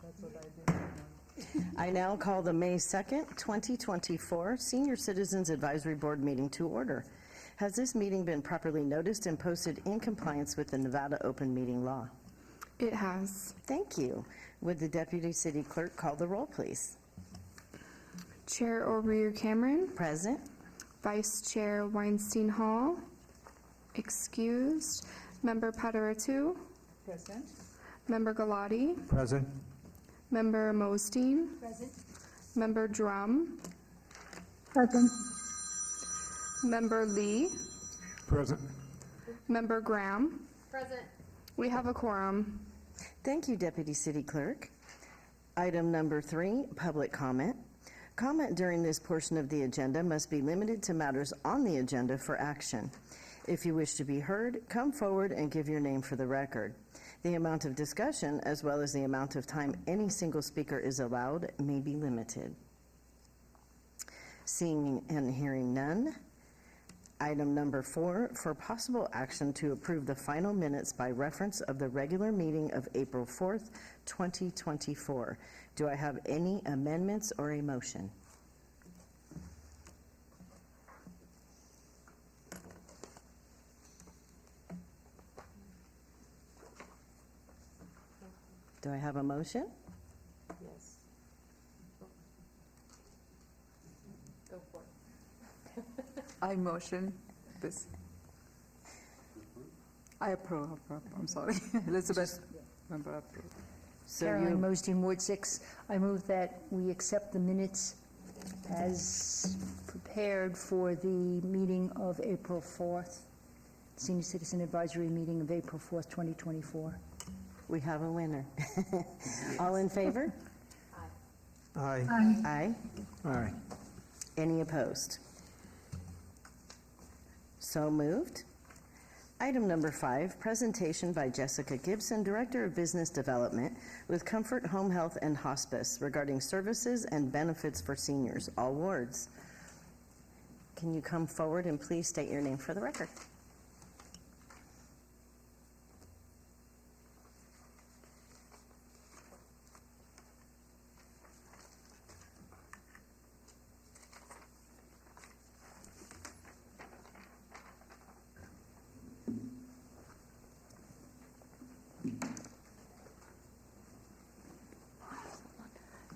That's what I did. I now call the May 2nd, 2024 Senior Citizens Advisory Board meeting to order. Has this meeting been properly noticed and posted in compliance with the Nevada Open Meeting Law? It has. Thank you. Would the Deputy City Clerk call the roll, please? Chair O'Rear Cameron. Present. Vice Chair Weinstein Hall. Excused. Member Padaratu. Present. Member Galati. Present. Member Mosteen. Present. Member Drum. Present. Member Lee. Present. Member Graham. Present. We have a quorum. Thank you, Deputy City Clerk. Item number 3, public comment. Comment during this portion of the agenda must be limited to matters on the agenda for action. If you wish to be heard, come forward and give your name for the record. The amount of discussion, as well as the amount of time any single speaker is allowed, may be limited. Seeing and hearing none. Item number 4, for possible action to approve the final minutes by reference of the regular meeting of April 4th, 2024. Do I have any amendments or a motion? Do I have a motion? Yes. Go for it. I motion this. I approve. I'm sorry. Elizabeth, member approve. So Caroline Mosteen, Ward 6. I move that we accept the minutes as prepared for the meeting of April 4th, Senior Citizen Advisory meeting of April 4th, 2024. we have a winner. All in favor? Aye. Aye. Aye. Any opposed? So moved. Item number 5, presentation by Jessica Gibson, Director of Business Development with Comfort Home Health and Hospice regarding services and benefits for seniors, all wards. Can you come forward and please state your name for the record?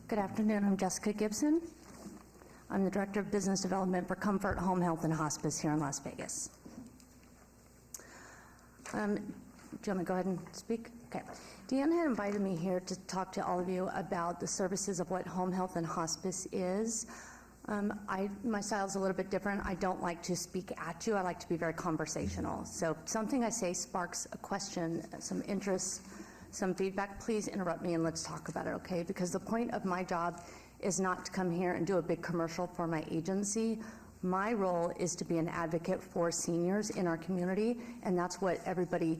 Good afternoon, I'm Jessica Gibson. I'm the Director of Business Development for Comfort Home Health and Hospice here in Las Vegas. Do you want me to go ahead and speak? Okay. Deanne had invited me here to talk to all of you about the services of what home health and hospice is. My style is a little bit different. I don't like to speak at you. I like to be very conversational. So if something I say sparks a question, some interest, some feedback, please interrupt me and let's talk about it, okay? Because the point of my job is not to come here and do a big commercial for my agency. My role is to be an advocate for seniors in our community, and that's what everybody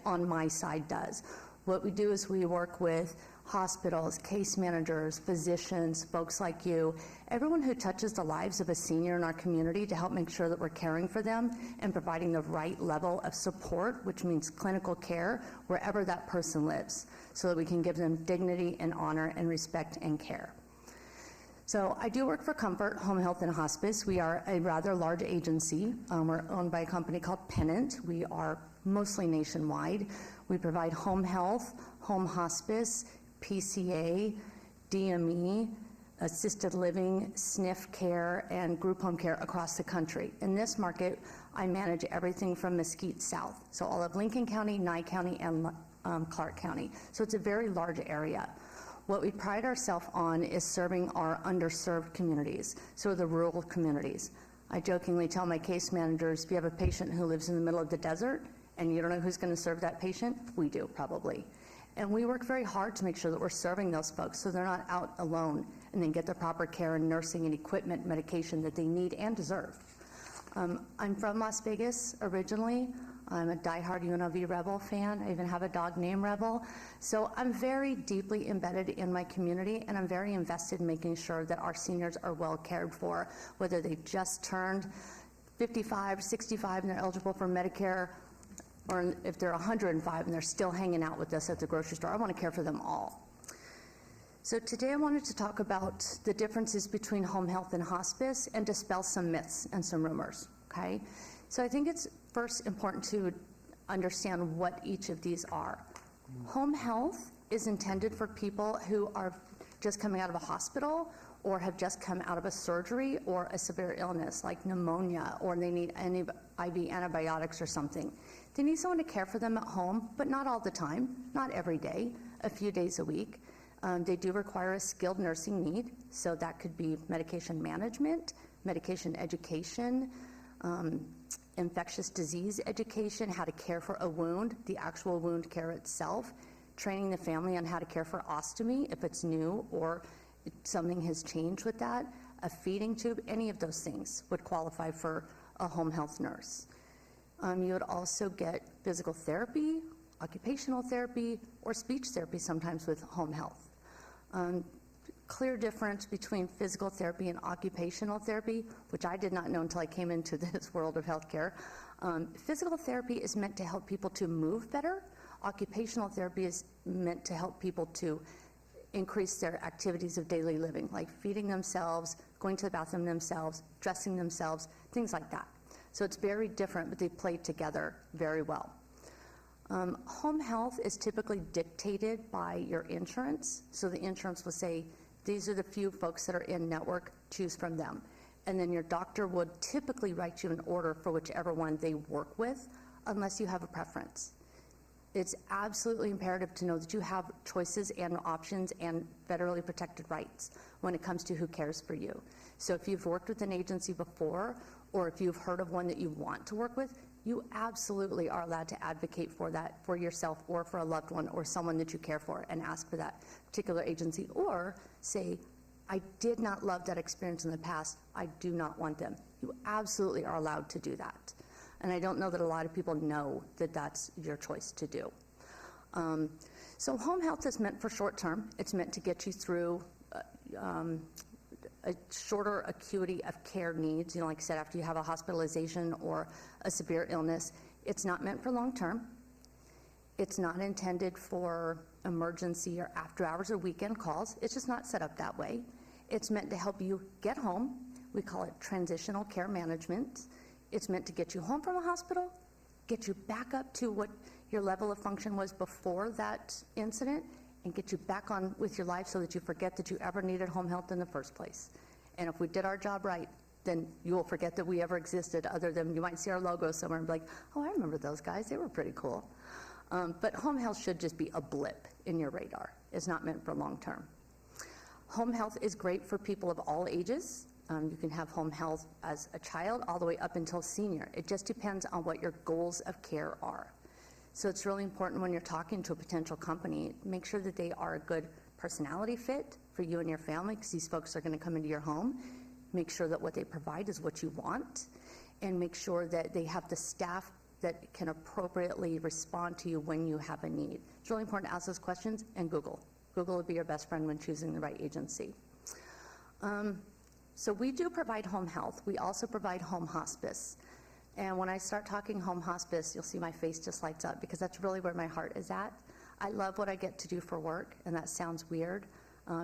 on my side does. What we do is we work with hospitals, case managers, physicians, folks like you, everyone who touches the lives of a senior in our community to help make sure that we're caring for them and providing the right level of support, which means clinical care, wherever that person lives, so that we can give them dignity and honor and respect and care. So I do work for Comfort Home Health and Hospice. We are a rather large agency. We're owned by a company called Pennant. We are mostly nationwide. We provide home health, home hospice, PCA, DME, assisted living, SNF care, and group home care across the country. In this market, I manage everything from Mesquite south, so all of Lincoln County, Nye County, and Clark County. So it's a very large area. What we pride ourselves on is serving our underserved communities, so the rural communities. I jokingly tell my case managers, if you have a patient who lives in the middle of the desert and you don't know who's going to serve that patient, we do probably. And we work very hard to make sure that we're serving those folks so they're not out alone and then get the proper care and nursing and equipment, medication that they need and deserve. I'm from Las Vegas originally. I'm a diehard UNLV Rebel fan. I even have a dog named Rebel. So I'm very deeply embedded in my community, and I'm very invested in making sure that our seniors are well cared for, whether they've just turned 55, 65 and they're eligible for Medicare, or if they're 105 and they're still hanging out with us at the grocery store. I want to care for them all. So today I wanted to talk about the differences between home health and hospice and dispel some myths and some rumors, okay? So I think it's first important to understand what each of these are. Home health is intended for people who are just coming out of a hospital or have just come out of a surgery or a severe illness like pneumonia, or they need IV antibiotics or something. They need someone to care for them at home, but not all the time, not every day, a few days a week. They do require a skilled nursing need, so that could be medication management, medication education, infectious disease education, how to care for a wound, the actual wound care itself, training the family on how to care for ostomy if it's new or something has changed with that, a feeding tube, any of those things would qualify for a home health nurse. You would also get physical therapy, occupational therapy, or speech therapy sometimes with home health. Clear difference between physical therapy and occupational therapy, which I did not know until I came into this world of healthcare. Physical therapy is meant to help people to move better. Occupational therapy is meant to help people to increase their activities of daily living, like feeding themselves, going to the bathroom themselves, dressing themselves, things like that. So it's very different, but they play together very well. Home health is typically dictated by your insurance. So the insurance will say, these are the few folks that are in network, choose from them. And then your doctor would typically write you an order for whichever one they work with, unless you have a preference. It's absolutely imperative to know that you have choices and options and federally protected rights when it comes to who cares for you. So if you've worked with an agency before, or if you've heard of one that you want to work with, you absolutely are allowed to advocate for that for yourself or for a loved one or someone that you care for and ask for that particular agency, or say, I did not love that experience in the past, I do not want them. You absolutely are allowed to do that. And I don't know that a lot of people know that that's your choice to do. So home health is meant for short term. It's meant to get you through a shorter acuity of care needs. You know, like I said, after you have a hospitalization or a severe illness, it's not meant for long term. It's not intended for emergency or after hours or weekend calls. It's just not set up that way. It's meant to help you get home. We call it transitional care management. It's meant to get you home from a hospital, get you back up to what your level of function was before that incident, and get you back on with your life so that you forget that you ever needed home health in the first place. And if we did our job right, then you will forget that we ever existed, other than you might see our logo somewhere and be like, oh, I remember those guys, they were pretty cool. But home health should just be a blip in your radar. It's not meant for long term. Home health is great for people of all ages. You can have home health as a child all the way up until senior. It just depends on what your goals of care are. So it's really important when you're talking to a potential company, make sure that they are a good personality fit for you and your family, because these folks are going to come into your home. Make sure that what they provide is what you want, and make sure that they have the staff that can appropriately respond to you when you have a need. It's really important to ask those questions and Google. Google will be your best friend when choosing the right agency. So we do provide home health. We also provide home hospice. And when I start talking home hospice, you'll see my face just lights up, because that's really where my heart is at. I love what I get to do for work, and that sounds weird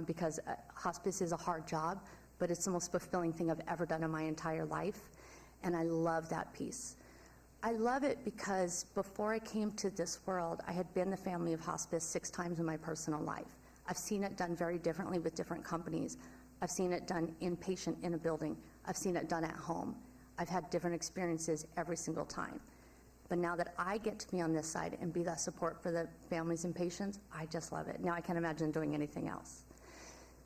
because hospice is a hard job, but it's the most fulfilling thing I've ever done in my entire life, and I love that piece. I love it because before I came to this world, I had been the family of hospice 6 times in my personal life. I've seen it done very differently with different companies. I've seen it done inpatient in a building. I've seen it done at home. I've had different experiences every single time. But now that I get to be on this side and be that support for the families and patients, I just love it. Now I can't imagine doing anything else.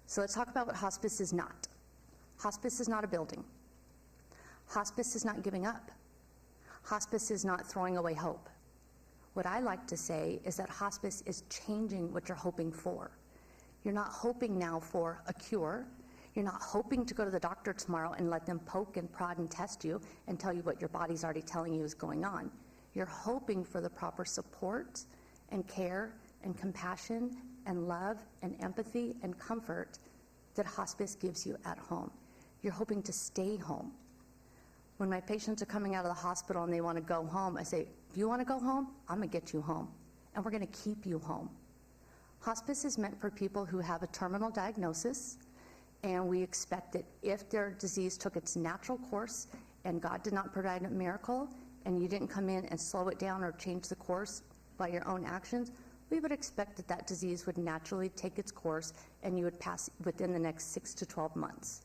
So let's talk about what hospice is not. Hospice is not a building. Hospice is not giving up. Hospice is not throwing away hope. What I like to say is that hospice is changing what you're hoping for. You're not hoping now for a cure. You're not hoping to go to the doctor tomorrow and let them poke and prod and test you and tell you what your body's already telling you is going on. You're hoping for the proper support and care and compassion and love and empathy and comfort that hospice gives you at home. You're hoping to stay home. When my patients are coming out of the hospital and they want to go home, I say, if you want to go home, I'm going to get you home, and we're going to keep you home. Hospice is meant for people who have a terminal diagnosis, and we expect that if their disease took its natural course and God did not provide a miracle, and you didn't come in and slow it down or change the course by your own actions, we would expect that that disease would naturally take its course and you would pass within the next 6 to 12 months.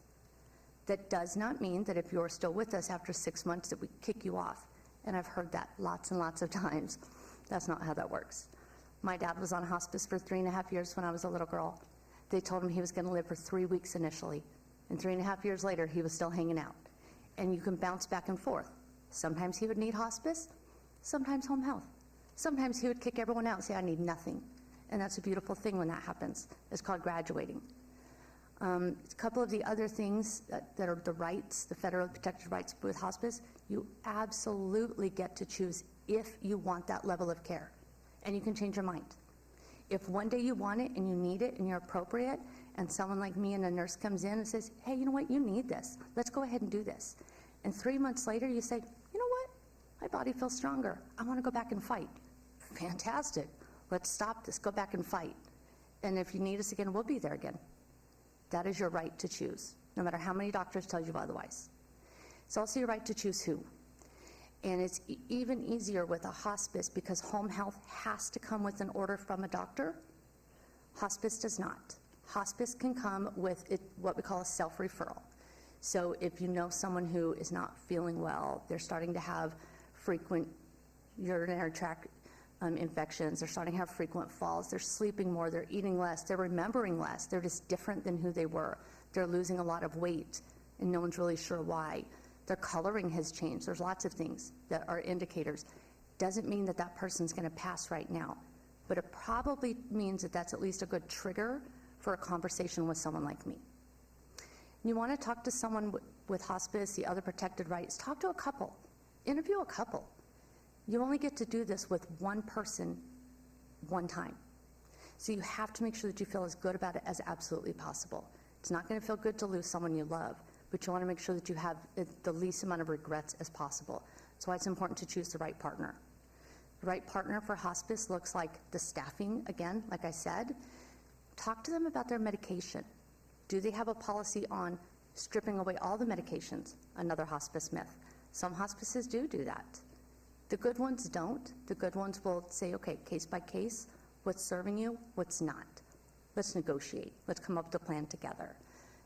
That does not mean that if you're still with us after 6 months that we kick you off. And I've heard that lots and lots of times. That's not how that works. My dad was on hospice for 3.5 years when I was a little girl. They told him he was going to live for 3 weeks initially. And 3.5 years later, he was still hanging out. And you can bounce back and forth. Sometimes he would need hospice, sometimes home health. Sometimes he would kick everyone out and say, I need nothing. And that's a beautiful thing when that happens. It's called graduating. A couple of the other things that are the rights, the federally protected rights with hospice, you absolutely get to choose if you want that level of care. And you can change your mind. If one day you want it and you need it and you're appropriate, and someone like me and a nurse comes in and says, hey, you know what, you need this. Let's go ahead and do this. And 3 months later you say, you know what, my body feels stronger. I want to go back and fight. Fantastic. Let's stop this. Go back and fight. And if you need us again, we'll be there again. That is your right to choose, no matter how many doctors tell you otherwise. It's also your right to choose who. And it's even easier with a hospice because home health has to come with an order from a doctor. Hospice does not. Hospice can come with what we call a self-referral. So if you know someone who is not feeling well, they're starting to have frequent urinary tract infections, they're starting to have frequent falls, they're sleeping more, they're eating less, they're remembering less, they're just different than who they were. They're losing a lot of weight, and no one's really sure why. Their coloring has changed. There's lots of things that are indicators. Doesn't mean that that person's going to pass right now, but it probably means that that's at least a good trigger for a conversation with someone like me. You want to talk to someone with hospice, the other protected rights, talk to a couple, interview a couple. You only get to do this with one person, one time. So you have to make sure that you feel as good about it as absolutely possible. It's not going to feel good to lose someone you love, but you want to make sure that you have the least amount of regrets as possible. That's why it's important to choose the right partner. The right partner for hospice looks like the staffing, again, like I said. Talk to them about their medication. Do they have a policy on stripping away all the medications? Another hospice myth. Some hospices do that. The good ones don't. The good ones will say, okay, case by case, what's serving you, what's not. Let's negotiate. Let's come up with a plan together.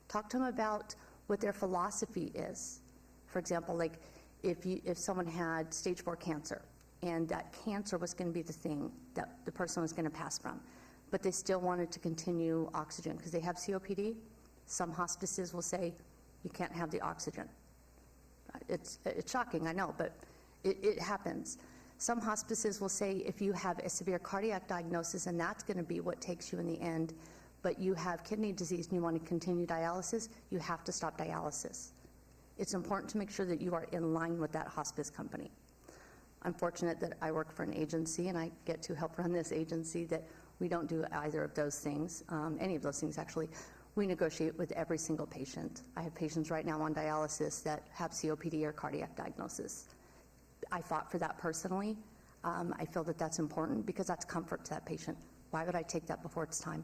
Talk to them about what their philosophy is. For example, like if someone had stage 4 cancer and that cancer was going to be the thing that the person was going to pass from, but they still wanted to continue oxygen because they have COPD, some hospices will say, you can't have the oxygen. It's shocking, I know, but it happens. Some hospices will say if you have a severe cardiac diagnosis and that's going to be what takes you in the end, but you have kidney disease and you want to continue dialysis, you have to stop dialysis. It's important to make sure that you are in line with that hospice company. I'm fortunate that I work for an agency and I get to help run this agency that we don't do either of those things, any of those things actually. We negotiate with every single patient. I have patients right now on dialysis that have COPD or cardiac diagnosis. I fought for that personally. I feel that that's important because that's comfort to that patient. Why would I take that before it's time?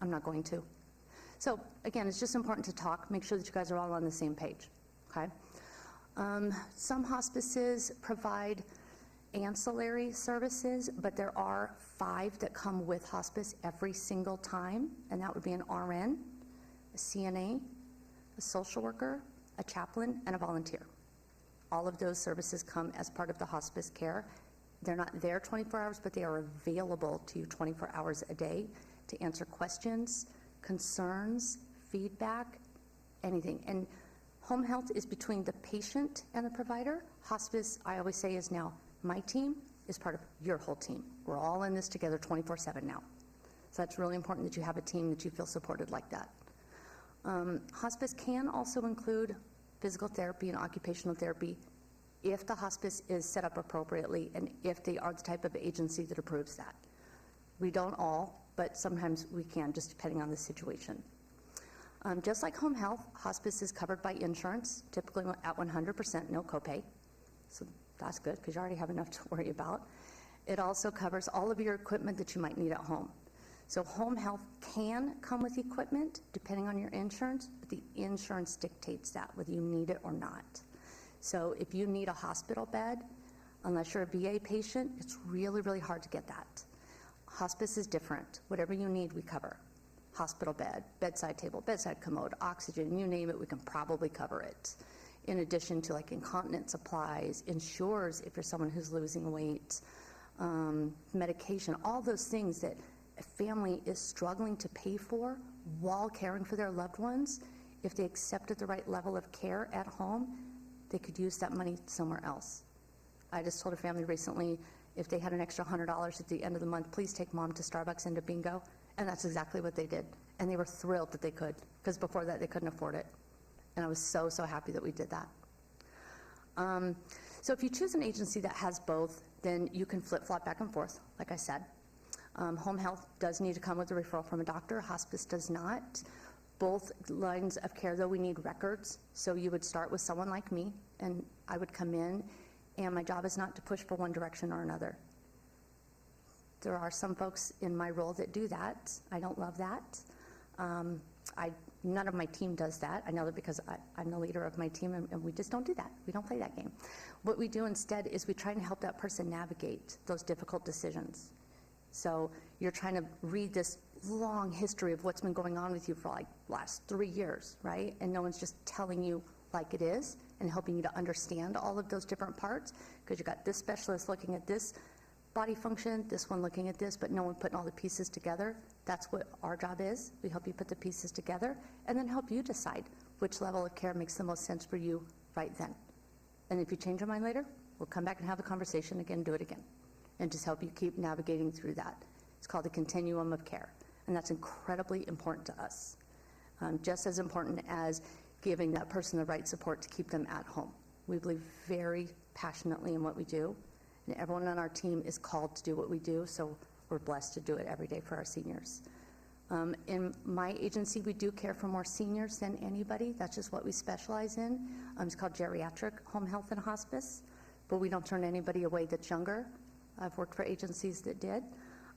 I'm not going to. So again, it's just important to talk, make sure that you guys are all on the same page, okay? Some hospices provide ancillary services, but there are 5 that come with hospice every single time, and that would be an RN, a CNA, a social worker, a chaplain, and a volunteer. All of those services come as part of the hospice care. They're not there 24 hours, but they are available to you 24 hours a day to answer questions, concerns, feedback, anything. And home health is between the patient and the provider. Hospice, I always say, is now my team is part of your whole team. We're all in this together 24/7 now. So that's really important that you have a team that you feel supported like that. Hospice can also include physical therapy and occupational therapy if the hospice is set up appropriately and if they are the type of agency that approves that. We don't all, but sometimes we can, just depending on the situation. Just like home health, hospice is covered by insurance, typically at 100%, no copay. So that's good because you already have enough to worry about. It also covers all of your equipment that you might need at home. So home health can come with equipment, depending on your insurance, but the insurance dictates that, whether you need it or not. So if you need a hospital bed, unless you're a VA patient, it's really, really hard to get that. Hospice is different. Whatever you need, we cover. Hospital bed, bedside table, bedside commode, oxygen, you name it, we can probably cover it. In addition to like incontinence supplies, insures if you're someone who's losing weight, medication, all those things that a family is struggling to pay for while caring for their loved ones. If they accepted the right level of care at home, they could use that money somewhere else. I just told a family recently, if they had an extra $100 at the end of the month, please take mom to Starbucks and to bingo. And that's exactly what they did. And they were thrilled that they could, because before that they couldn't afford it. And I was so, so happy that we did that. So if you choose an agency that has both, then you can flip-flop back and forth, like I said. Home health does need to come with a referral from a doctor. Hospice does not. Both lines of care, though, we need records. So you would start with someone like me, and I would come in, and my job is not to push for one direction or another. There are some folks in my role that do that. I don't love that. None of my team does that. I know that because I'm the leader of my team, and we just don't do that. We don't play that game. What we do instead is we try and help that person navigate those difficult decisions. So you're trying to read this long history of what's been going on with you for like last 3 years, right? And no one's just telling you like it is and helping you to understand all of those different parts, because you got this specialist looking at this body function, this one looking at this, but no one putting all the pieces together. That's what our job is. We help you put the pieces together and then help you decide which level of care makes the most sense for you right then. And if you change your mind later, we'll come back and have the conversation again, do it again, and just help you keep navigating through that. It's called the continuum of care, and that's incredibly important to us. Just as important as giving that person the right support to keep them at home. We believe very passionately in what we do, and everyone on our team is called to do what we do, so we're blessed to do it every day for our seniors. In my agency, we do care for more seniors than anybody. That's just what we specialize in. It's called geriatric home health and hospice, but we don't turn anybody away that's younger. I've worked for agencies that did.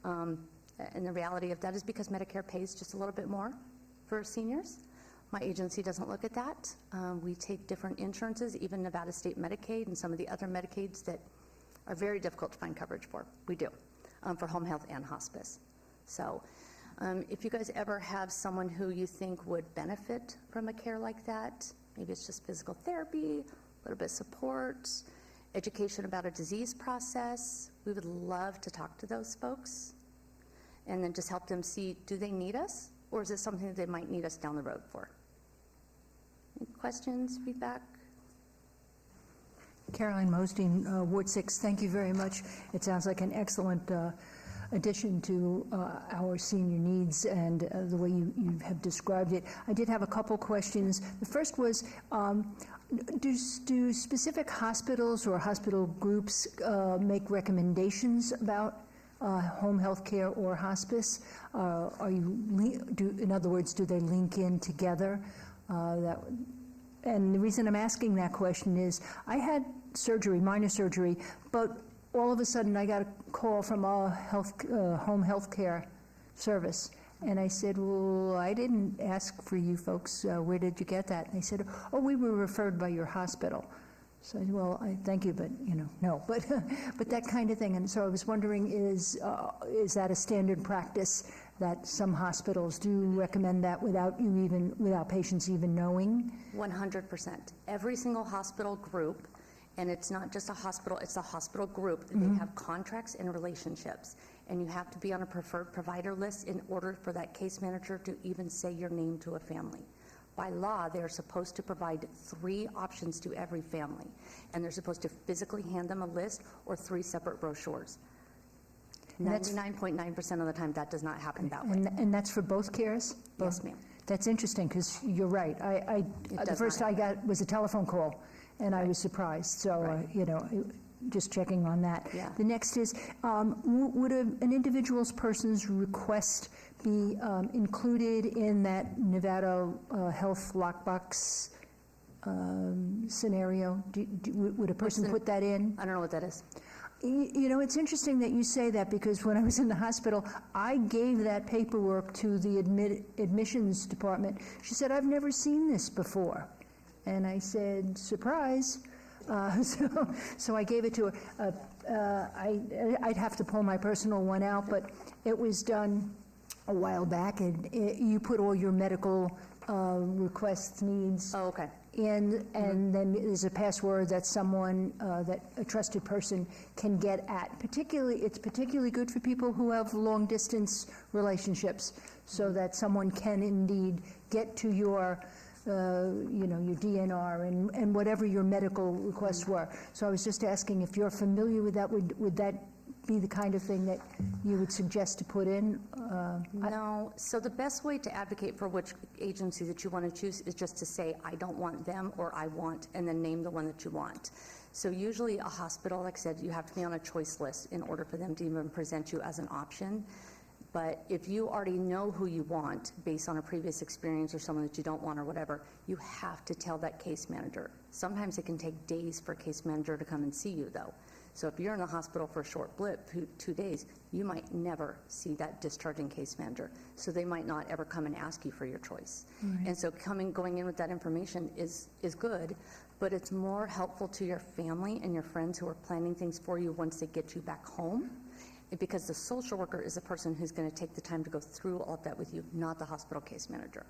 And the reality of that is because Medicare pays just a little bit more for seniors. My agency doesn't look at that. We take different insurances, even Nevada State Medicaid and some of the other Medicaids that are very difficult to find coverage for. We do, for home health and hospice. So if you guys ever have someone who you think would benefit from a care like that, maybe it's just physical therapy, a little bit of support, education about a disease process, we would love to talk to those folks and then just help them see, do they need us, or is it something that they might need us down the road for? Any questions, feedback? Caroline Mosteen, Ward 6, thank you very much. It sounds like an excellent addition to our senior needs and the way you have described it. I did have a couple questions. The first was, do specific hospitals or hospital groups make recommendations about home health care or hospice? In other words, do they link in together? And the reason I'm asking that question is I had surgery, minor surgery, but all of a sudden I got a call from a home health care service. And I said, well, I didn't ask for you folks. Where did you get that? And they said, oh, we were referred by your hospital. So I said, well, thank you, but, no. But that kind of thing. And so I was wondering, is that a standard practice that some hospitals do recommend that without patients even knowing? 100%. Every single hospital group, and it's not just a hospital, it's a hospital group. They have contracts and relationships, and you have to be on a preferred provider list in order for that case manager to even say your name to a family. By law, they're supposed to provide 3 options to every family, and they're supposed to physically hand them a list or 3 separate brochures. 99.9% of the time, that does not happen that way. And that's for both cares? Yes, ma'am. That's interesting, because you're right. The first I got was a telephone call, and I was surprised. So, just checking on that. Yeah. The next is, would an individual's person's request be included in that Nevada health lockbox scenario? Would a person put that in? I don't know what that is. You know, it's interesting that you say that, because when I was in the hospital, I gave that paperwork to the admissions department. She said, "I've never seen this before." And I said, "Surprise." So I gave it to her. I'd have to pull my personal one out, but it was done a while back, and you put all your medical requests, needs, Oh, okay. and then there's a password that someone, that a trusted person can get at. It's particularly good for people who have long-distance relationships, so that someone can indeed get to your, your DNR and whatever your medical requests were. So I was just asking if you're familiar with that. Would that be the kind of thing that you would suggest to put in? No, so the best way to advocate for which agency that you want to choose is just to say, I don't want them, or I want, and then name the one that you want. So usually a hospital, like I said, you have to be on a choice list in order for them to even present you as an option. But if you already know who you want based on a previous experience or someone that you don't want or whatever, you have to tell that case manager. Sometimes it can take days for a case manager to come and see you, though. So if you're in the hospital for a short blip, 2 days, you might never see that discharging case manager. So they might not ever come and ask you for your choice. Right. And so going in with that information is good, but it's more helpful to your family and your friends who are planning things for you once they get you back home, because the social worker is the person who's going to take the time to go through all of that with you, not the hospital case manager.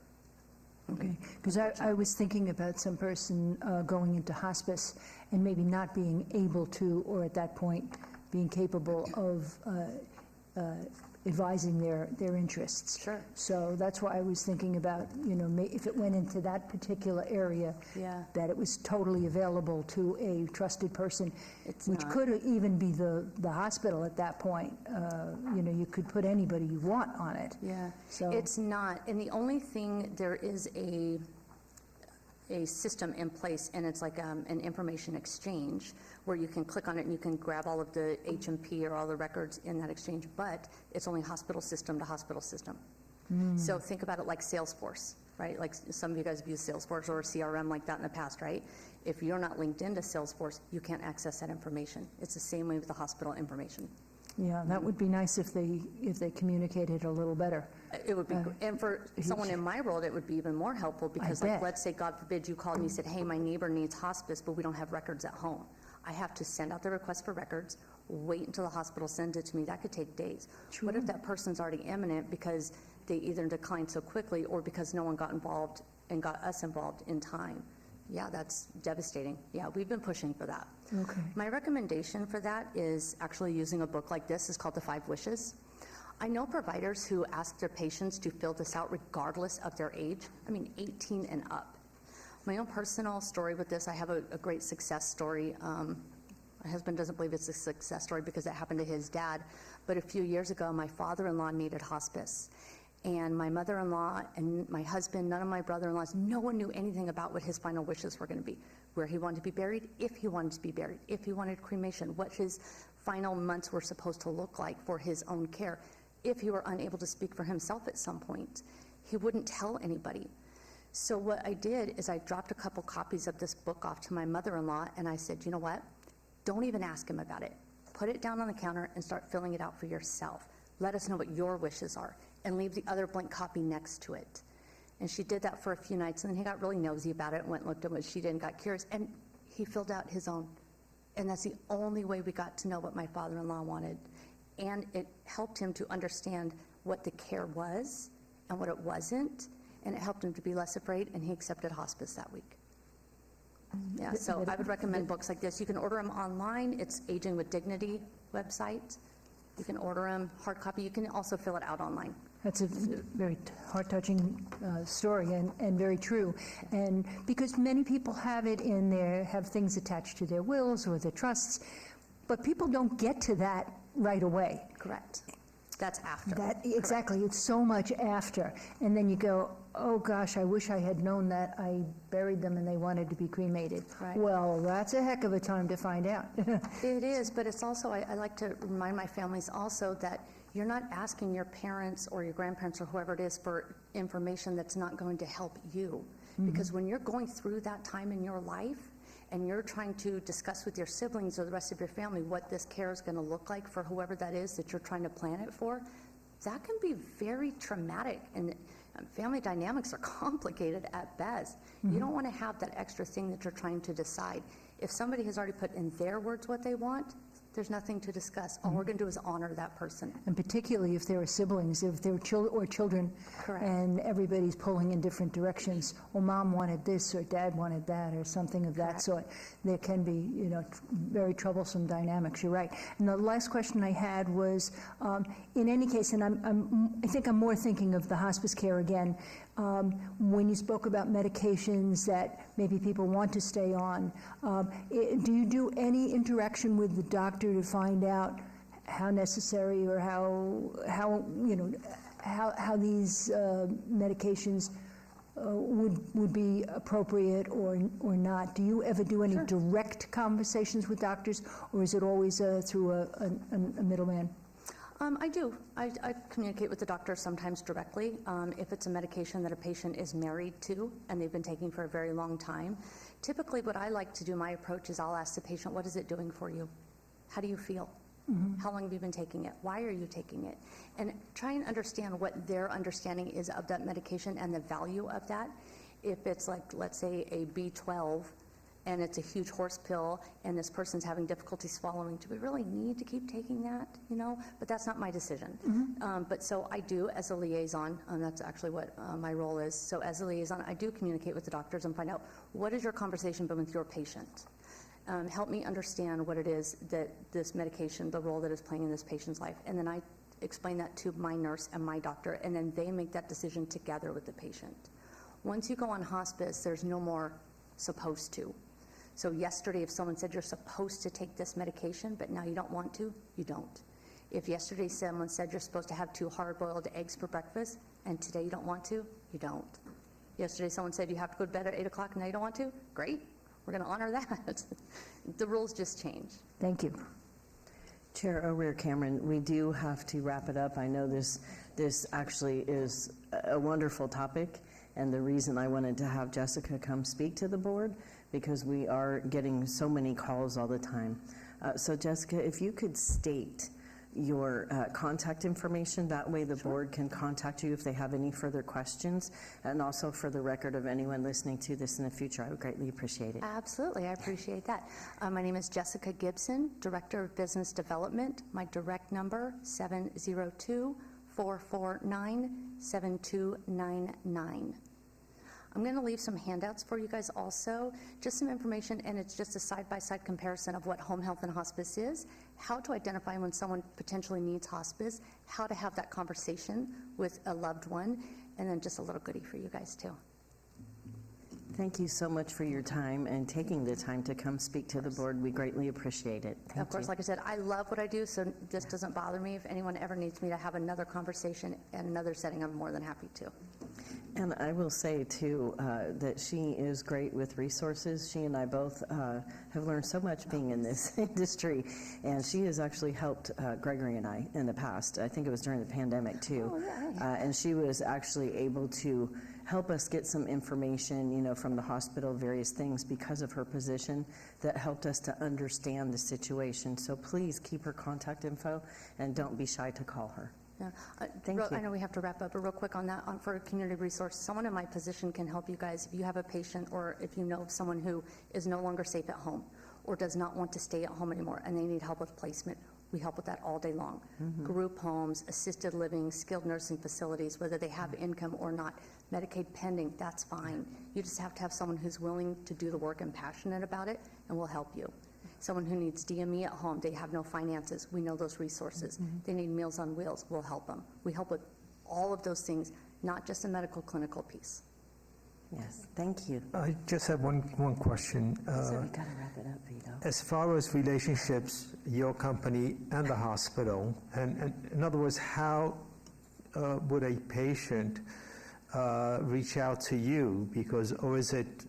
Okay, because I was thinking about some person going into hospice and maybe not being able to, or at that point, being capable of advising their interests. Sure. So that's why I was thinking about, if it went into that particular area, Yeah. that it was totally available to a trusted person, It's which not. could even be the hospital at that point. You could put anybody you want on it. Yeah, So- it's not, and the only thing, there is a system in place, and it's like an information exchange where you can click on it and you can grab all of the H&P or all the records in that exchange, but it's only hospital system to hospital system. So think about it like Salesforce, right? Like some of you guys have used Salesforce or CRM like that in the past, right? If you're not linked into Salesforce, you can't access that information. It's the same way with the hospital information. Yeah, that would be nice if they communicated a little better. It would be, and for someone in my role, it would be even more helpful, because bet. like, let's say, God forbid, you called me and said, hey, my neighbor needs hospice, but we don't have records at home. I have to send out the request for records, wait until the hospital sends it to me. That could take days. What if that person's already imminent because they either declined so quickly or because no one got involved and got us involved in time? Yeah, that's devastating. Yeah, we've been pushing for that. Okay. My recommendation for that is actually using a book like this. It's called The 5 Wishes. I know providers who ask their patients to fill this out regardless of their age. 18 and up. My own personal story with this, I have a great success story. My husband doesn't believe it's a success story because it happened to his dad. But a few years ago, my father-in-law needed hospice. And my mother-in-law and my husband, none of my brother-in-laws, no one knew anything about what his final wishes were going to be. Where he wanted to be buried, if he wanted to be buried, if he wanted cremation, what his final months were supposed to look like for his own care. If he were unable to speak for himself at some point, he wouldn't tell anybody. So what I did is I dropped a couple copies of this book off to my mother-in-law, and I said, you know what? Don't even ask him about it. Put it down on the counter and start filling it out for yourself. Let us know what your wishes are, and leave the other blank copy next to it. And she did that for a few nights, and then he got really nosy about it and went and looked at what she did and got curious, and he filled out his own. And that's the only way we got to know what my father-in-law wanted. And it helped him to understand what the care was and what it wasn't, and it helped him to be less afraid, and he accepted hospice that week. Yeah, so I would recommend books like this. You can order them online. It's Aging with Dignity website. You can order them hard copy. You can also fill it out online. That's a very heart-touching story, and very true. And because many people have things attached to their wills or their trusts, but people don't get to that right away. Correct. That's after. Exactly. It's so much after. And then you go, oh gosh, I wish I had known that I buried them and they wanted to be cremated. Right. Well, that's a heck of a time to find out. It is, but it's also, I like to remind my families also that you're not asking your parents or your grandparents or whoever it is for information that's not going to help you. Because when you're going through that time in your life and you're trying to discuss with your siblings or the rest of your family what this care is going to look like for whoever that is that you're trying to plan it for, that can be very traumatic, and family dynamics are complicated at best. You don't want to have that extra thing that you're trying to decide. If somebody has already put in their words what they want, there's nothing to discuss. All we're going to do is honor that person. And particularly if there are siblings, if there are children, Correct. and everybody's pulling in different directions. Well, mom wanted this, or dad wanted that, or something of that Correct. sort. There can be, very troublesome dynamics. You're right. And the last question I had was, in any case, and I think I'm more thinking of the hospice care again. When you spoke about medications that maybe people want to stay on, do you do any interaction with the doctor to find out how necessary or how these medications would be appropriate or not? Do you ever do any direct conversations with doctors, or is it always through a middleman? I do. I communicate with the doctor sometimes directly. If it's a medication that a patient is married to and they've been taking for a very long time, typically what I like to do, my approach is I'll ask the patient, what is it doing for you? How do you feel? How long have you been taking it? Why are you taking it? And try and understand what their understanding is of that medication and the value of that. If it's like, let's say, a B12, and it's a huge horse pill, and this person's having difficulty swallowing, do we really need to keep taking that, But that's not my decision. But so I do, as a liaison, and that's actually what my role is. So as a liaison, I do communicate with the doctors and find out, what has your conversation been with your patient? Help me understand what it is that this medication, the role that it's playing in this patient's life. And then I explain that to my nurse and my doctor, and then they make that decision together with the patient. Once you go on hospice, there's no more supposed to. So yesterday, if someone said you're supposed to take this medication, but now you don't want to, you don't. If yesterday someone said you're supposed to have 2 hard-boiled eggs for breakfast, and today you don't want to, you don't. Yesterday someone said you have to go to bed at 8 o'clock, and now you don't want to, great. We're going to honor that. The rules just change. Thank you. Chair O'Rear-Cameron, we do have to wrap it up. I know this actually is a wonderful topic, and the reason I wanted to have Jessica come speak to the board, because we are getting so many calls all the time. So Jessica, if you could state your contact information, that way the board can contact you if they have any further questions, and also for the record of anyone listening to this in the future, I would greatly appreciate it. Absolutely, I appreciate that. My name is Jessica Gibson, Director of Business Development. My direct number, 702-449-7299. I'm going to leave some handouts for you guys also, just some information, and it's just a side-by-side comparison of what home health and hospice is, how to identify when someone potentially needs hospice, how to have that conversation with a loved one, and then just a little goodie for you guys too. Thank you so much for your time and taking the time to come speak to the board. We greatly appreciate it. Thank Of course, you. like I said, I love what I do, so this doesn't bother me. If anyone ever needs me to have another conversation in another setting, I'm more than happy to. And I will say, too, that she is great with resources. She and I both have learned so much being in this industry, and she has actually helped Gregory and I in the past. I think it was during the pandemic, too. Oh, yeah. And she was actually able to help us get some information, from the hospital, various things, because of her position that helped us to understand the situation. So please keep her contact info, and don't be shy to call her. Yeah. Thank you. I know we have to wrap up, but real quick on that, for a community resource, someone in my position can help you guys. If you have a patient, or if you know of someone who is no longer safe at home or does not want to stay at home anymore and they need help with placement, we help with that all day long. Group homes, assisted living, skilled nursing facilities, whether they have income or not, Medicaid pending, that's fine. You just have to have someone who's willing to do the work and passionate about it, and we'll help you. Someone who needs DME at home, they have no finances, we know those resources. They need Meals on Wheels, we'll help them. We help with all of those things, not just a medical clinical piece. Yes, thank you. I just have one question. So we got to wrap it up, Vito. As far as relationships, your company and the hospital, and in other words, how would a patient reach out to you? Or is it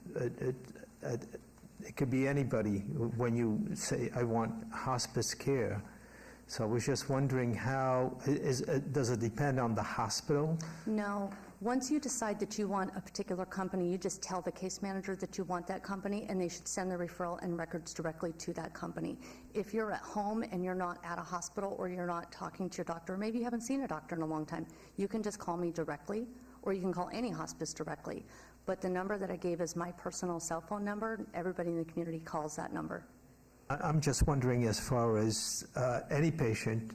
could be anybody when you say, I want hospice care. So I was just wondering does it depend on the hospital? No. Once you decide that you want a particular company, you just tell the case manager that you want that company, and they should send the referral and records directly to that company. If you're at home and you're not at a hospital, or you're not talking to your doctor, or maybe you haven't seen a doctor in a long time, you can just call me directly, or you can call any hospice directly. But the number that I gave is my personal cell phone number. Everybody in the community calls that number. I'm just wondering, as far as any patient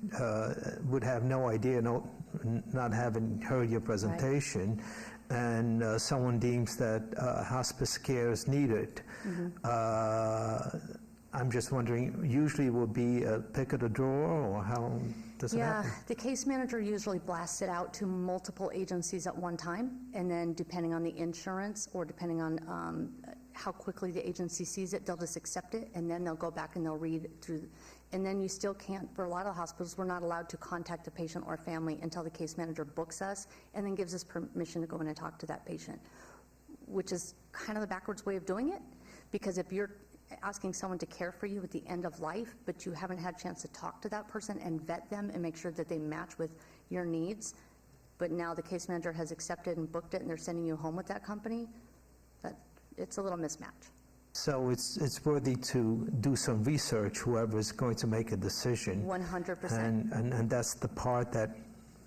would have no idea, not having heard your presentation, and someone deems that hospice care is needed. I'm just wondering, usually it will be a pick of the drawer, or how does it happen? The case manager usually blasts it out to multiple agencies at one time, and then depending on the insurance, or depending on how quickly the agency sees it, they'll just accept it, and then they'll go back and they'll read through. And then you still can't, for a lot of hospitals, we're not allowed to contact the patient or family until the case manager books us and then gives us permission to go in and talk to that patient, which is kind of the backwards way of doing it, because if you're asking someone to care for you at the end of life, but you haven't had a chance to talk to that person and vet them and make sure that they match with your needs, but now the case manager has accepted and booked it and they're sending you home with that company, it's a little mismatch. So it's worthy to do some research, whoever is going to make a decision. 100%. And that's the part that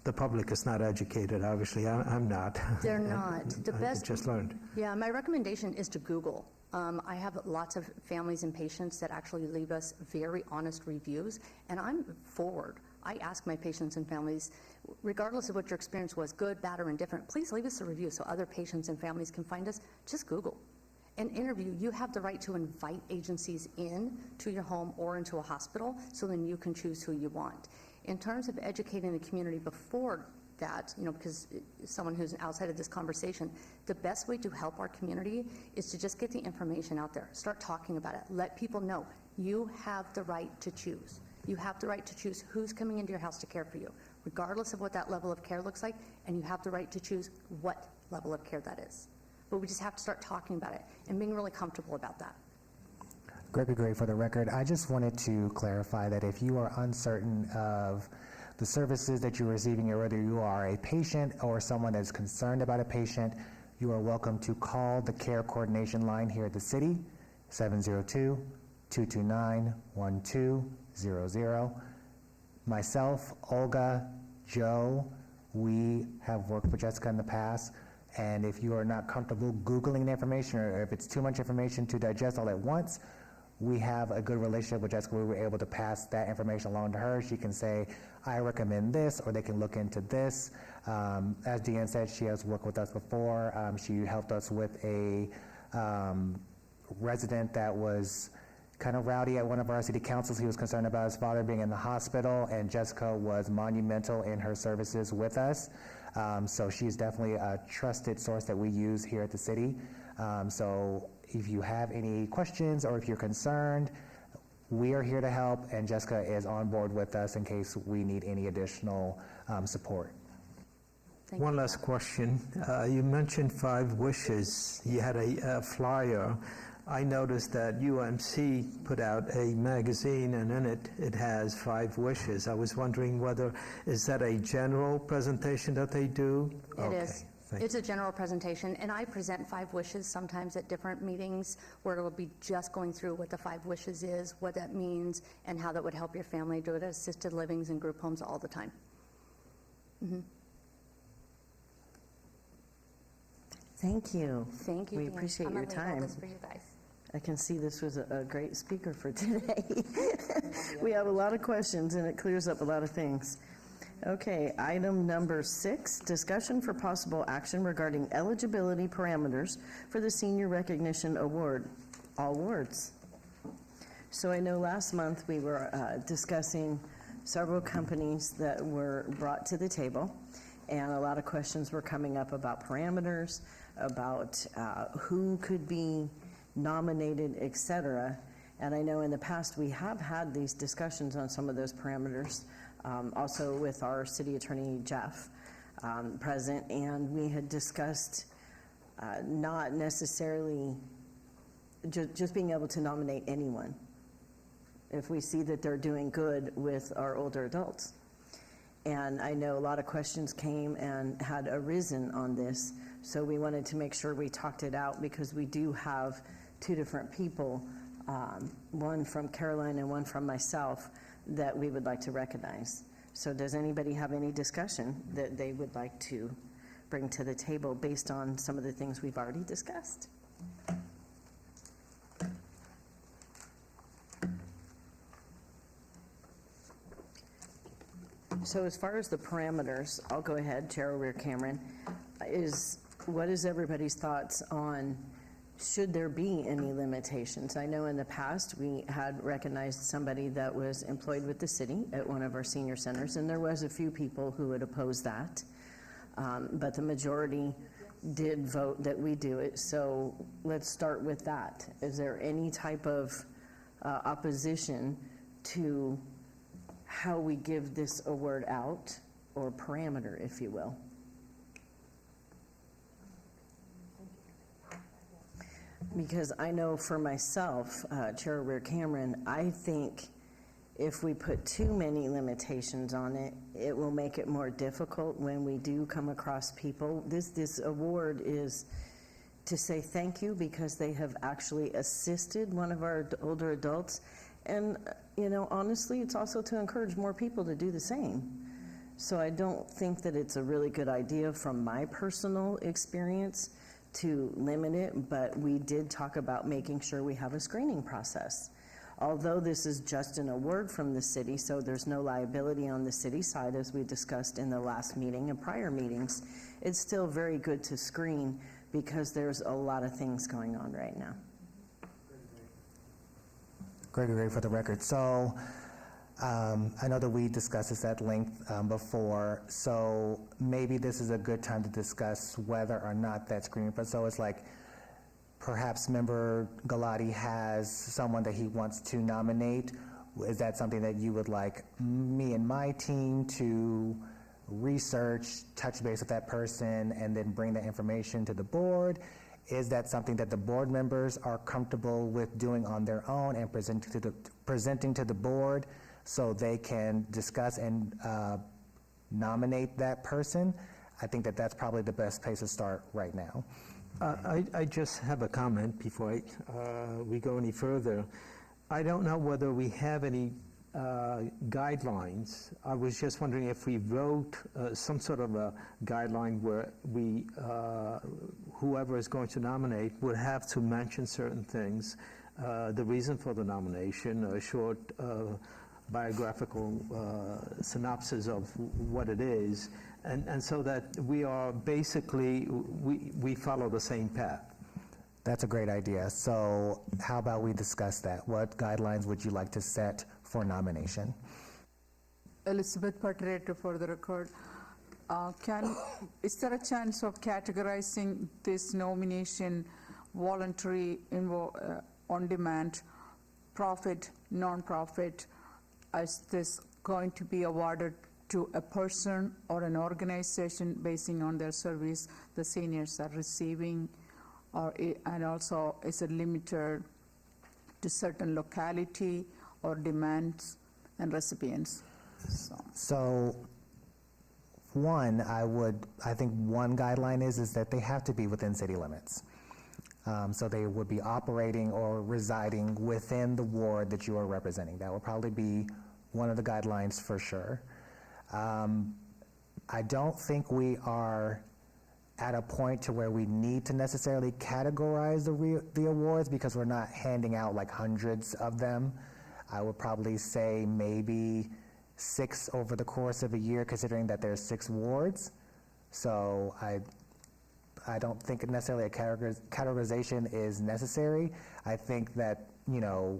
the public is not educated. Obviously, I'm not. They're not. The I best. just learned. Yeah, my recommendation is to Google. I have lots of families and patients that actually leave us very honest reviews, and I'm forward. I ask my patients and families, regardless of what your experience was, good, bad, or indifferent, please leave us a review so other patients and families can find us. Just Google. An interview, you have the right to invite agencies in to your home or into a hospital, so then you can choose who you want. In terms of educating the community before that, because someone who's outside of this conversation, the best way to help our community is to just get the information out there. Start talking about it. Let people know you have the right to choose. You have the right to choose who's coming into your house to care for you, regardless of what that level of care looks like, and you have the right to choose what level of care that is. But we just have to start talking about it and being really comfortable about that. Gregory Gray for the record. I just wanted to clarify that if you are uncertain of the services that you're receiving, or whether you are a patient or someone that's concerned about a patient, you are welcome to call the care coordination line here at the city, 702-229-1200. Myself, Olga, Joe, we have worked with Jessica in the past. And if you are not comfortable Googling the information, or if it's too much information to digest all at once, we have a good relationship with Jessica. We were able to pass that information along to her. She can say, I recommend this, or they can look into this. As Deanne said, she has worked with us before. She helped us with a resident that was kind of rowdy at one of our city councils. He was concerned about his father being in the hospital, and Jessica was monumental in her services with us. So she's definitely a trusted source that we use here at the city. So if you have any questions or if you're concerned, we are here to help, and Jessica is on board with us in case we need any additional support. Thank One you. last question. You mentioned 5 wishes. You had a flyer. I noticed that UMC put out a magazine, and in it has 5 wishes. I was wondering is that a general presentation that they do? It is. Thank It's a general presentation, and I present 5 wishes sometimes at different meetings where it will be just going through what the 5 wishes is, what that means, and how that would help your family do it at assisted livings and group homes all the time. Thank you. Thank you, We Dan. appreciate I'm your gonna leave all time. this for you guys. I can see this was a great speaker for today. We have a lot of questions, and it clears up a lot of things. Okay, item number 6, discussion for possible action regarding eligibility parameters for the Senior Recognition Award, all awards. So I know last month we were discussing several companies that were brought to the table, and a lot of questions were coming up about parameters, about who could be nominated, et cetera. And I know in the past we have had these discussions on some of those parameters, also with our city attorney, Jeff, present, and we had discussed not necessarily just being able to nominate anyone. if we see that they're doing good with our older adults. And I know a lot of questions came and had arisen on this, so we wanted to make sure we talked it out because we do have two different people, one from Caroline and one from myself, that we would like to recognize. So does anybody have any discussion that they would like to bring to the table based on some of the things we've already discussed? So as far as the parameters, I'll go ahead, Chair O'Rear Cameron, what is everybody's thoughts on, should there be any limitations? I know in the past, we had recognized somebody that was employed with the city at one of our senior centers, and there was a few people who would oppose that. But the majority did vote that we do it, so let's start with that. Is there any type of opposition to how we give this award out, or parameter, if you will? Because I know for myself, Chair O'Rear Cameron, I think if we put too many limitations on it, it will make it more difficult when we do come across people. This award is to say thank you because they have actually assisted one of our older adults. And, you know, honestly, it's also to encourage more people to do the same. So I don't think that it's a really good idea from my personal experience to limit it, but we did talk about making sure we have a screening process. Although this is just an award from the city, so there's no liability on the city side, as we discussed in the last meeting and prior meetings, it's still very good to screen because there's a lot of things going on right now. Gregory, for the record. So I know that we discussed this at length before, so maybe this is a good time to discuss whether or not that screening, so it's like perhaps Member Galati has someone that he wants to nominate. Is that something that you would like me and my team to research, touch base with that person, and then bring that information to the board? Is that something that the board members are comfortable with doing on their own and presenting to the board so they can discuss and nominate that person? I think that that's probably the best place to start right now. I just have a comment before we go any further. I don't know whether we have any guidelines. I was just wondering if we wrote some sort of a guideline where we, whoever is going to nominate would have to mention certain things, the reason for the nomination, a short biographical synopsis of what it is, and so that we are basically, we follow the same path. That's a great idea. So how about we discuss that? What guidelines would you like to set for nomination? Elizabeth Patriato for the record. Is there a chance of categorizing this nomination voluntary, on demand, profit, non-profit? Is this going to be awarded to a person or an organization basing on their service the seniors are receiving? And also, is it limited to certain locality or demands and recipients? So one, I think one guideline is that they have to be within city limits. So they would be operating or residing within the ward that you are representing. That would probably be one of the guidelines for sure. I don't think we are at a point to where we need to necessarily categorize the awards because we're not handing out like hundreds of them. I would probably say maybe 6 over the course of a year, considering that there's 6 wards. So I don't think necessarily a categorization is necessary. I think that, you know,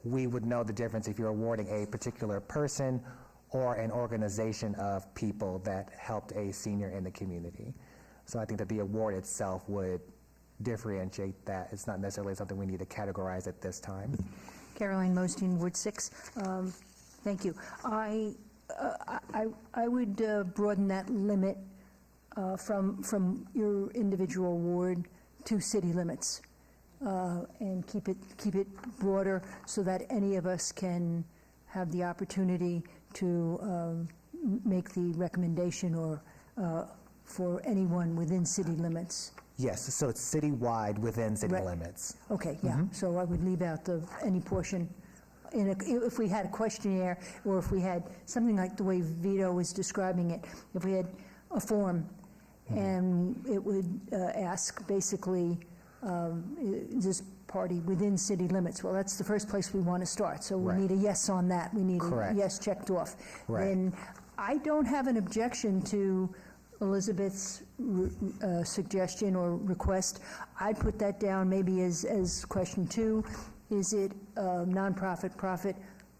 we would know the difference if you're awarding a particular person or an organization of people that helped a senior in the community. So I think that the award itself would differentiate that. It's not necessarily something we need to categorize at this time. Caroline Mosteen, Ward 6. Thank you. I would broaden that limit from your individual ward to city limits. and keep it broader so that any of us can have the opportunity to make the recommendation or for anyone within city limits. Yes, so it's citywide within city Right. limits. Okay, yeah, so I would leave out any portion. If we had a questionnaire, or if we had something like the way Vito was describing it, if we had a form, and it would ask basically, is this party within city limits? Well, that's the first place we want to start, so we Right. need a yes on that. We need Correct. a yes checked off. Right. Then I don't have an objection to Elizabeth's suggestion or request. I'd put that down maybe as question 2. Is it nonprofit, profit,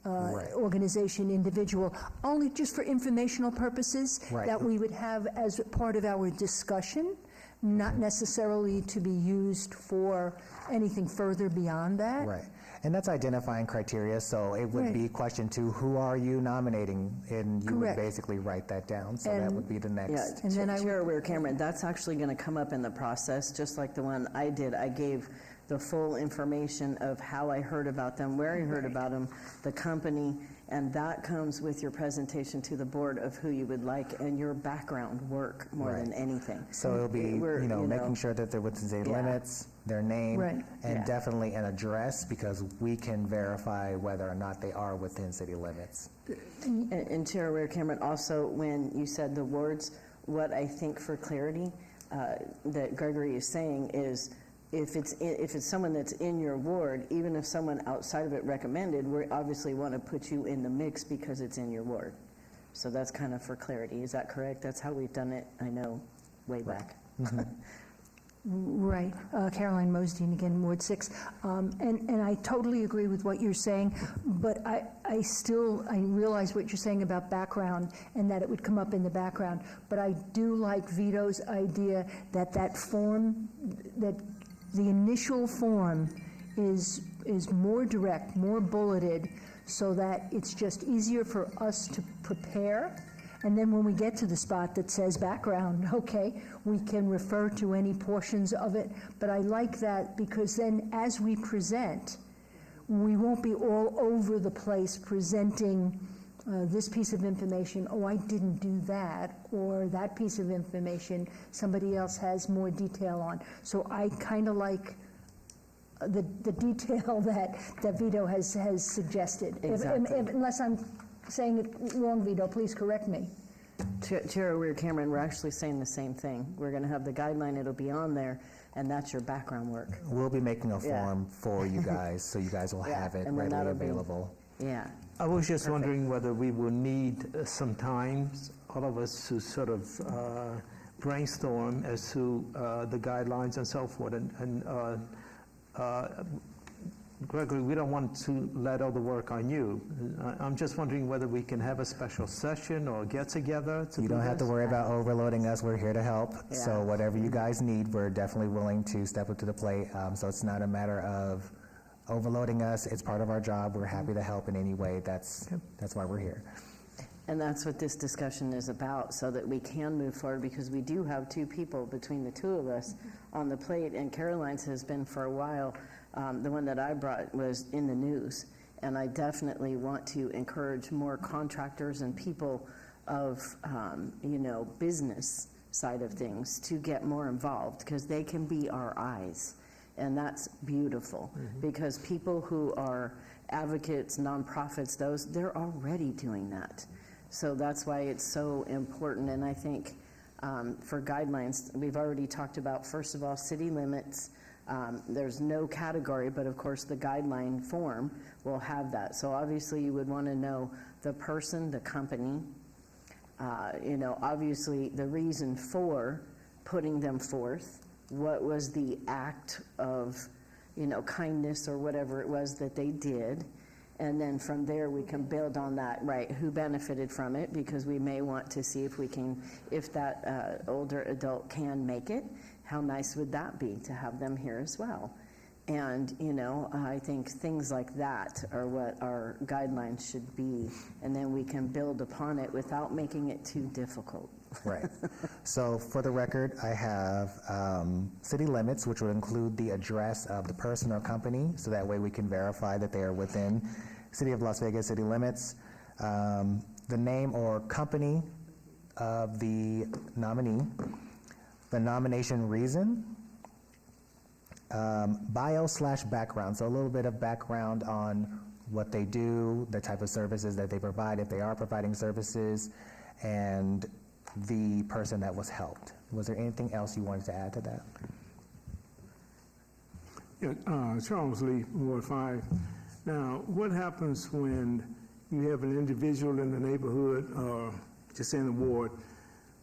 Right. organization, individual, only just for informational purposes? Right. That we would have as part of our discussion, not necessarily to be used for anything further beyond that? Right. And that's identifying criteria, so it would Right. be question 2, who are you nominating? And you would Correct. basically write that down, so that And- would be the Yeah, next. And then I Chair Weir-Cameron, that's actually going to come up in the process, just like the one I did. I gave the full information of how I heard about them, where I heard about them, the company, and that comes with your presentation to the board of who you would like and your background work more than Right. anything. So it'll be, We're, making sure that they're within city Yeah. limits, their name, Right. and Yeah. definitely an address, because we can verify whether or not they are within city limits. And Chair Weir-Cameron, also, when you said the wards, what I think for clarity that Gregory is saying is, if it's someone that's in your ward, even if someone outside of it recommended, we obviously want to put you in the mix because it's in your ward. So that's kind of for clarity. Is that correct? That's how we've done it, I know, way back. Right. Caroline Mosdeen again, Ward 6. And I totally agree with what you're saying, but I realize what you're saying about background and that it would come up in the background. But I do like Vito's idea that form, that the initial form is more direct, more bulleted, so that it's just easier for us to prepare. And then when we get to the spot that says background, okay, we can refer to any portions of it. But I like that because then as we present, we won't be all over the place presenting this piece of information, oh, I didn't do that, or that piece of information somebody else has more detail on. So I kind of like the detail that Vito has suggested. Exactly. Unless I'm saying it wrong, Vito, please correct me. Chair Weir-Cameron, we're actually saying the same thing. We're going to have the guideline, it'll be on there, and that's your background work. We'll be making a Yeah. form for you guys, so you guys will Yeah, have it and then readily that'll be- available. Yeah. I was just wondering whether we will need some time, all of us, to sort of brainstorm as to the guidelines and so forth. And Gregory, we don't want to let all the work on you. I'm just wondering whether we can have a special session or get together to do You don't have to this. worry about overloading us, we're here to help. So Yeah. whatever you guys need, we're definitely willing to step up to the plate. So it's not a matter of overloading us, it's part of our job, we're happy to help in any way, that's why we're here. And that's what this discussion is about, so that we can move forward, because we do have 2 people between the 2 of us on the plate, and Caroline's has been for a while. The one that I brought was in the news, and I definitely want to encourage more contractors and people of, business side of things to get more involved, because they can be our eyes. And that's beautiful, because people who are advocates, nonprofits, they're already doing that. So that's why it's so important. And I think for guidelines, we've already talked about, first of all, city limits. There's no category, but of course the guideline form will have that. So obviously you would want to know the person, the company, obviously the reason for putting them forth, what was the act of, kindness or whatever it was that they did. And then from there, we can build on that, right? Who benefited from it? Because we may want to see if that older adult can make it, how nice would that be to have them here as well? And, I think things like that are what our guidelines should be. And then we can build upon it without making it too difficult. Right. So for the record, I have city limits, which would include the address of the person or company, so that way we can verify that they are within City of Las Vegas city limits. The name or company of the nominee, the nomination reason, bio/background, so a little bit of background on what they do, the type of services that they provide, if they are providing services, and the person that was helped. Was there anything else you wanted to add to that? Yeah, Charles Lee, Ward 5. Now, what happens when you have an individual in the neighborhood, or just in the ward,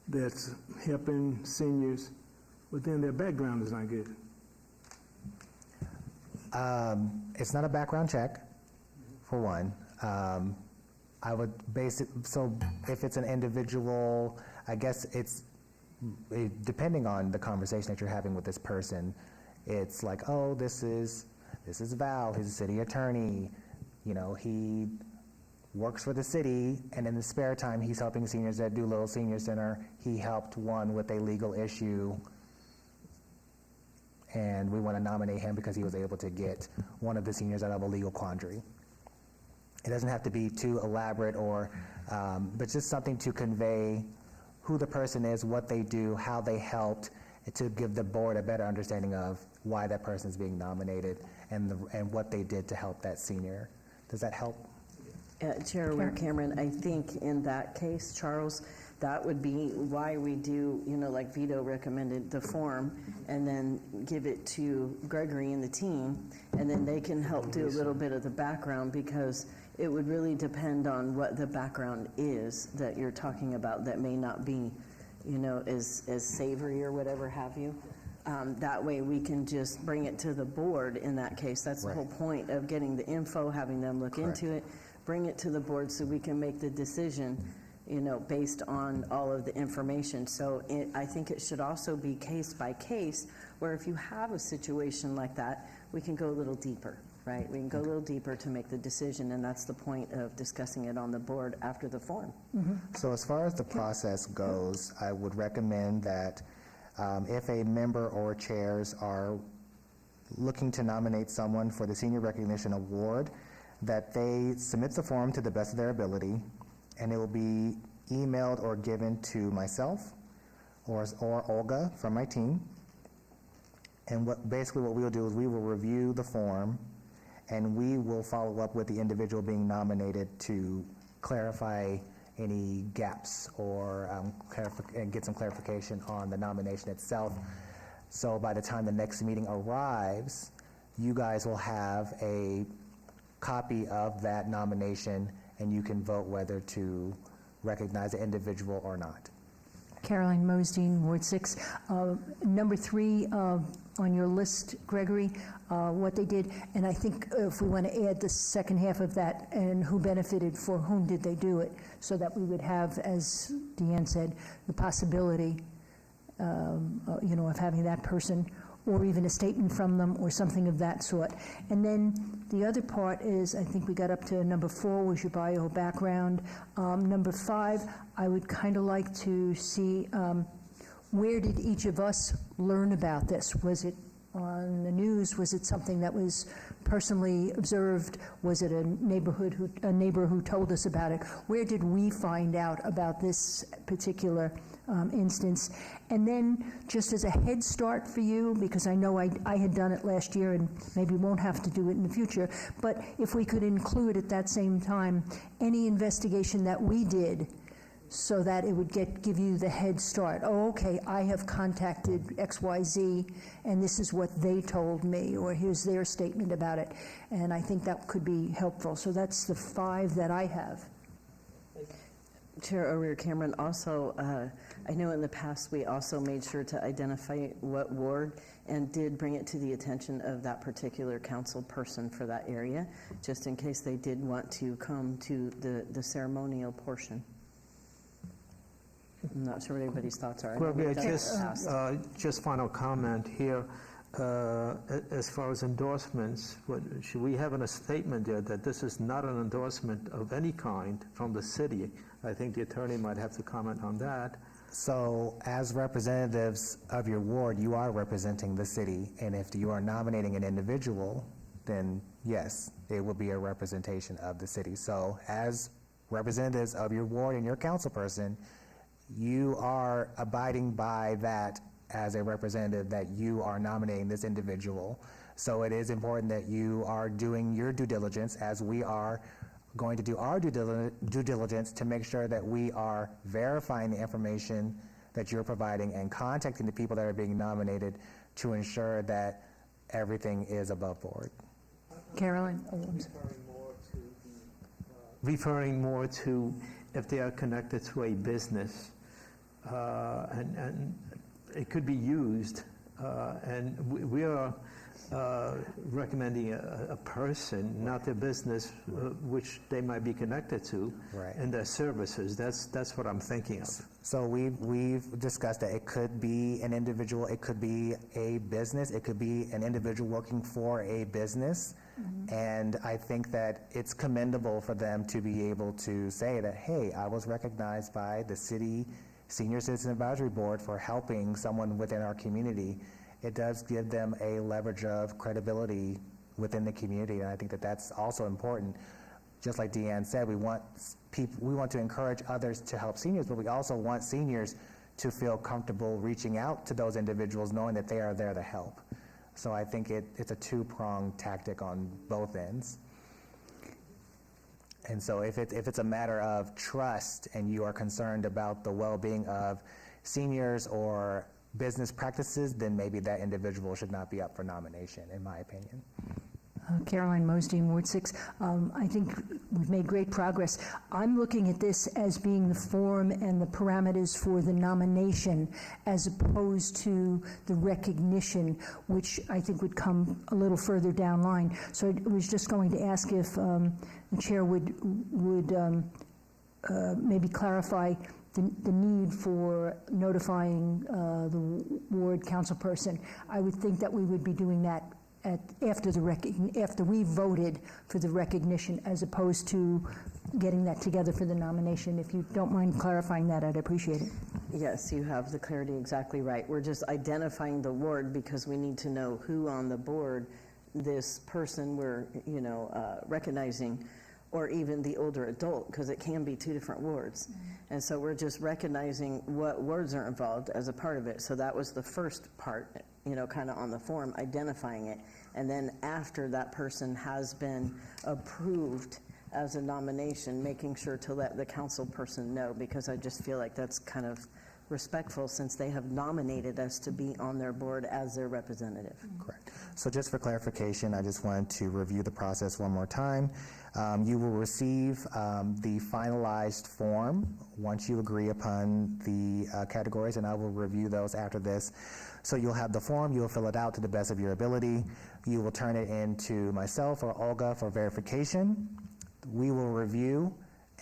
that's helping seniors, but then their background is not good? It's not a background check, for one. I would base it, so if it's an individual, I guess depending on the conversation that you're having with this person, it's like, oh, this is Val, he's a city attorney, you know, he works for the city, and in the spare time, he's helping seniors at Doolittle Senior Center. He helped one with a legal issue, and we want to nominate him because he was able to get one of the seniors out of a legal quandary. It doesn't have to be too elaborate or, but just something to convey who the person is, what they do, how they helped, to give the board a better understanding of why that person is being nominated and what they did to help that senior. Does that help? Chair Cameron, I think in that case, Charles, that would be why we do, you know, like Vito recommended, the form, and then give it to Gregory and the team, and then they can help do a little bit of the background, because it would really depend on what the background is that you're talking about that may not be, you know, as savory or whatever have you. That way we can just bring it to the board in that case. That's the whole point of getting the info, having them look into it, bring it to the board so we can make the decision, you know, based on all of the information. So I think it should also be case by case, where if you have a situation like that, we can go a little deeper, right? We can go a little deeper to make the decision, and that's the point of discussing it on the board after the form. So as far as the process goes, I would recommend that if a member or chairs are looking to nominate someone for the Senior Recognition Award, that they submit the form to the best of their ability, and it will be emailed or given to myself or Olga from my team. And basically what we will do is we will review the form, and we will follow up with the individual being nominated to clarify any gaps or and get some clarification on the nomination itself. So by the time the next meeting arrives, you guys will have a copy of that nomination, and you can vote whether to recognize the individual or not. Caroline Mosdeen, Ward 6. Number 3 on your list, Gregory, what they did, and I think if we want to add the second half of that, and who benefited, for whom did they do it, so that we would have, as Deanne said, the possibility, you know, of having that person, or even a statement from them, or something of that sort. And then the other part is, I think we got up to number 4, was your bio background. Number 5, I would kind of like to see, where did each of us learn about this? Was it on the news? Was it something that was personally observed? Was it a neighbor who told us about it? Where did we find out about this particular instance? And then, just as a head start for you, because I know I had done it last year and maybe won't have to do it in the future, but if we could include at that same time any investigation that we did, so that it would give you the head start. Oh, okay, I have contacted XYZ, and this is what they told me, or here's their statement about it. And I think that could be helpful. So that's the 5 that I have. Chair O'Rear Cameron, also, I know in the past we also made sure to identify what ward and did bring it to the attention of that particular council person for that area, just in case they did want to come to the ceremonial portion. I'm not sure what everybody's thoughts are. Well, yeah, just final comment here. As far as endorsements, should we have a statement there that this is not an endorsement of any kind from the city? I think the attorney might have to comment on that. So as representatives of your ward, you are representing the city, and if you are nominating an individual, then yes, it will be a representation of the city. So as representatives of your ward and your council person, you are abiding by that as a representative, that you are nominating this individual. So it is important that you are doing your due diligence, as we are going to do our due diligence to make sure that we are verifying the information that you're providing and contacting the people that are being nominated to ensure that everything is above board. Carolyn? Oh, I'm sorry. Referring more to if they are connected to a business, and it could be used, and we are recommending a person, not a business, which they might be connected to, Right. and their services. That's what I'm thinking of. So we've discussed that it could be an individual, it could be a business, it could be an individual working for a business. And I think that it's commendable for them to be able to say that, hey, I was recognized by the City Senior Citizen Advisory Board for helping someone within our community. It does give them a leverage of credibility within the community, and I think that that's also important. Just like Deanne said, we want to encourage others to help seniors, but we also want seniors to feel comfortable reaching out to those individuals, knowing that they are there to help. So I think it's a two-pronged tactic on both ends. And so if it's a matter of trust and you are concerned about the well-being of seniors or business practices, then maybe that individual should not be up for nomination, in my opinion. Caroline Mosdeen, Ward 6. I think we've made great progress. I'm looking at this as being the form and the parameters for the nomination as opposed to the recognition, which I think would come a little further down line. So I was just going to ask if the chair would maybe clarify the need for notifying the ward council person. I would think that we would be doing that after we voted for the recognition, as opposed to getting that together for the nomination. If you don't mind clarifying that, I'd appreciate it. Yes, you have the clarity exactly right. We're just identifying the ward because we need to know who on the board this person we're, recognizing, or even the older adult, because it can be two different wards. And so we're just recognizing what wards are involved as a part of it. So that was the first part, kind of on the form, identifying it. And then after that person has been approved as a nomination, making sure to let the council person know, because I just feel like that's kind of respectful since they have nominated us to be on their board as their representative. Correct. So just for clarification, I just wanted to review the process one more time. You will receive the finalized form once you agree upon the categories, and I will review those after this. So you'll have the form, you'll fill it out to the best of your ability. You will turn it in to myself or Olga for verification. We will review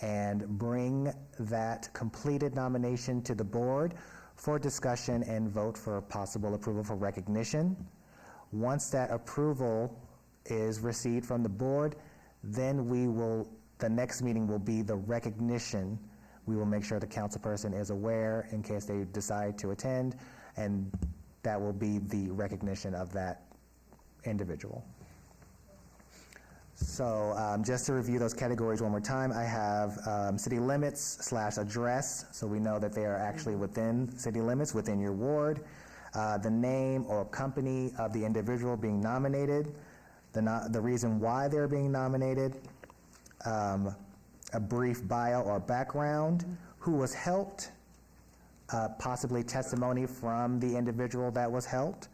and bring that completed nomination to the board for discussion and vote for possible approval for recognition. Once that approval is received from the board, then the next meeting will be the recognition. We will make sure the council person is aware in case they decide to attend, and that will be the recognition of that individual. So just to review those categories one more time, I have city limits / address, so we know that they are actually within city limits, within your ward, the name or company of the individual being nominated, the reason why they're being nominated, a brief bio or background, who was helped, possibly testimony from the individual that was helped,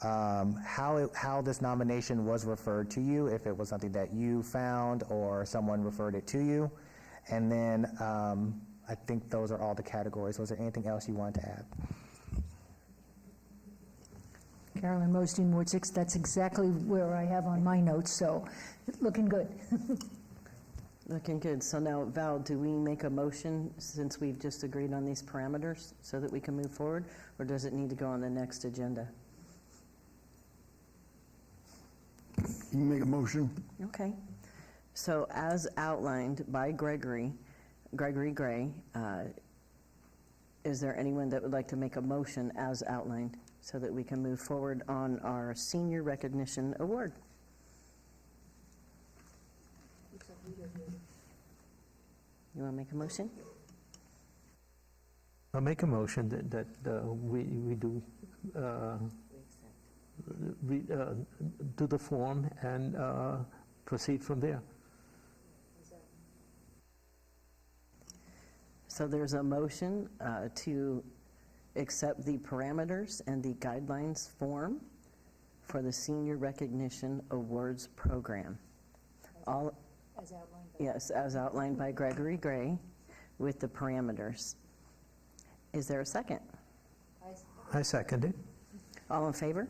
how this nomination was referred to you, if it was something that you found or someone referred it to you. And then I think those are all the categories. Was there anything else you wanted to add? Carolyn Mosdeen, Ward 6, that's exactly where I have on my notes, so looking good. Looking good. So now, Val, do we make a motion since we've just agreed on these parameters so that we can move forward, or does it need to go on the next agenda? You can make a motion. Okay. So as outlined by Gregory Gray, Is there anyone that would like to make a motion as outlined so that we can move forward on our Senior Recognition Award? You want to make a motion? I'll make a motion that we do do the form and proceed from there. So there's a motion to accept the parameters and the guidelines form for the Senior Recognition Awards Program. All, As outlined. yes, as outlined by Gregory Gray with the parameters. Is there a second? I second it. All in favor?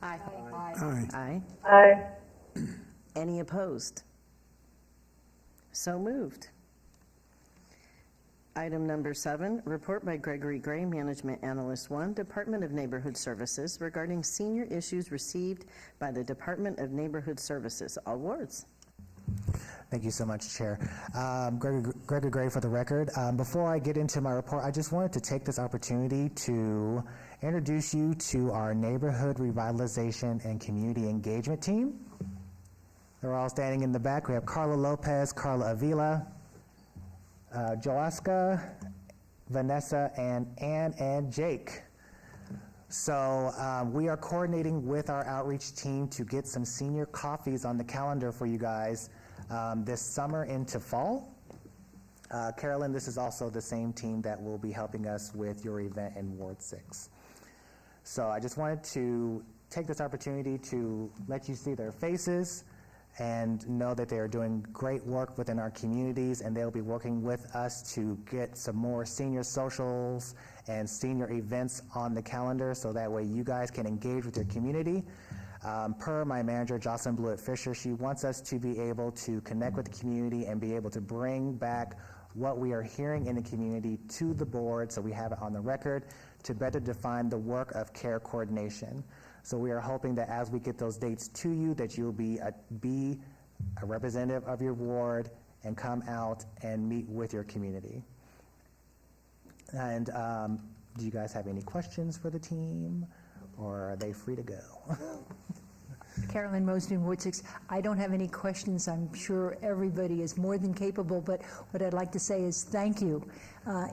Aye. Aye. Aye. Aye. Any opposed? So moved. Item number 7, report by Gregory Gray, Management Analyst 1, Department of Neighborhood Services regarding senior issues received by the Department of Neighborhood Services. Awards. Thank you so much, Chair. Gregory Gray for the record. Before I get into my report, I just wanted to take this opportunity to introduce you to our Neighborhood Revitalization and Community Engagement team. They're all standing in the back. We have Carla Lopez, Carla Avila, Joaska, Vanessa, and Ann and Jake. So we are coordinating with our outreach team to get some senior coffees on the calendar for you guys this summer into fall. Carolyn, this is also the same team that will be helping us with your event in Ward 6. So I just wanted to take this opportunity to let you see their faces and know that they are doing great work within our communities, and they'll be working with us to get some more senior socials and senior events on the calendar so that way you guys can engage with your community. Per my manager, Jocelyn Blewett-Fisher, she wants us to be able to connect with the community and be able to bring back what we are hearing in the community to the board so we have it on the record to better define the work of care coordination. So we are hoping that as we get those dates to you, that you'll be a representative of your ward and come out and meet with your community. And do you guys have any questions for the team, or are they free to go? Carolyn Mosden, Ward 6. I don't have any questions. I'm sure everybody is more than capable, but what I'd like to say is thank you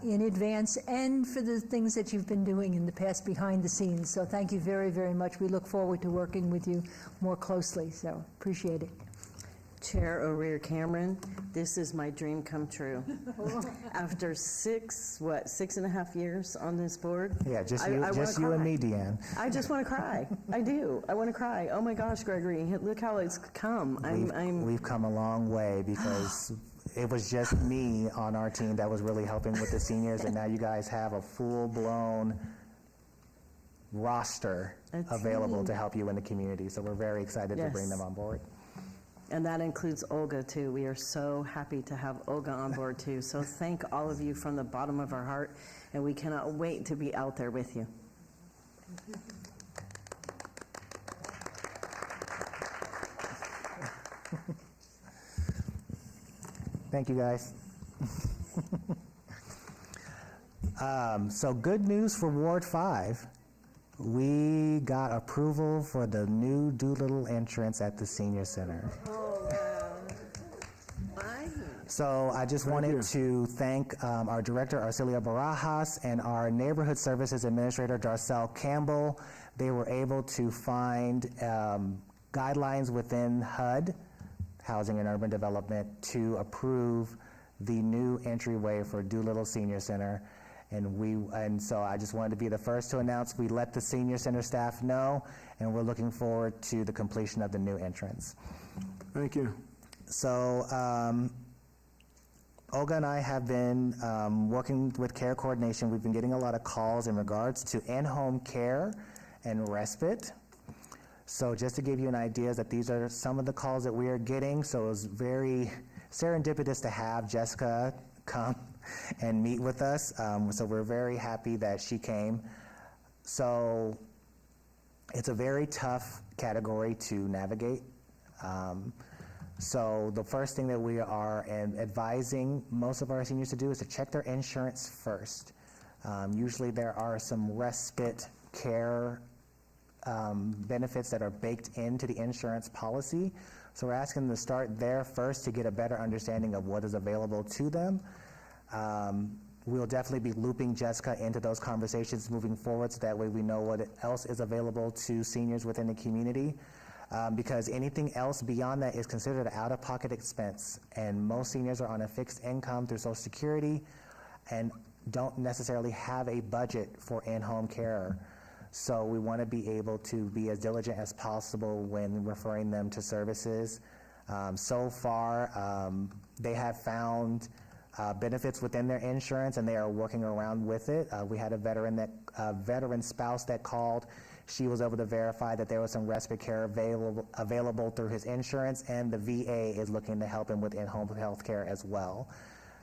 in advance and for the things that you've been doing in the past behind the scenes. So thank you very, very much. We look forward to working with you more closely, so appreciate it. Chair O'Rear Cameron, this is my dream come true. After 6.5 years on this board. Yeah, just I you wanna and cry. me, Deanne. I just want to cry. I do. I want to cry. Oh my gosh, Gregory, look how it's come. We've come a long way because it was just me on our team that was really helping with the seniors, and now you guys have a full-blown roster available to help you in the community. So we're very excited to bring them on board. And that includes Olga, too. We are so happy to have Olga on board, too. So thank all of you from the bottom of our heart, and we cannot wait to be out there with you. Thank you, guys. So good news for Ward 5. We got approval for the new Doolittle entrance at the Senior Center. So I just wanted to thank our director, Arcelia Barajas, and our neighborhood services administrator, Darcel Campbell. They were able to find guidelines within HUD, Housing and Urban Development, to approve the new entryway for Doolittle Senior Center. And so I just wanted to be the first to announce we let the Senior Center staff know, and we're looking forward to the completion of the new entrance. Thank you. So Olga and I have been working with care coordination. We've been getting a lot of calls in regards to in-home care and respite. So just to give you an idea that these are some of the calls that we are getting. So it was very serendipitous to have Jessica come and meet with us. So we're very happy that she came. So it's a very tough category to navigate. So the first thing that we are advising most of our seniors to do is to check their insurance first. Usually there are some respite care benefits that are baked into the insurance policy. So we're asking them to start there first to get a better understanding of what is available to them. We'll definitely be looping Jessica into those conversations moving forward, so that way we know what else is available to seniors within the community. Because anything else beyond that is considered an out-of-pocket expense, and most seniors are on a fixed income through Social Security and don't necessarily have a budget for in-home care. So we want to be able to be as diligent as possible when referring them to services. So far, they have found benefits within their insurance, and they are working around with it. We had a veteran spouse that called. She was able to verify that there was some respite care available through his insurance, and the VA is looking to help him with in-home health care as well.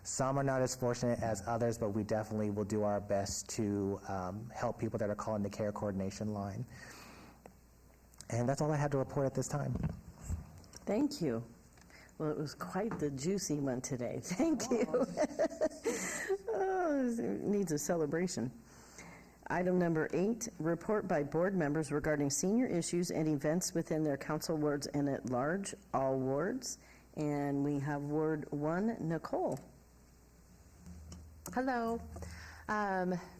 Some are not as fortunate as others, but we definitely will do our best to help people that are calling the care coordination line. And that's all I had to report at this time. Thank you. Well, it was quite the juicy one today. Thank you. Oh, it needs a celebration. Item number 8, report by board members regarding senior issues and events within their council wards and at large, all wards. And we have Ward 1, Nicole. Hello.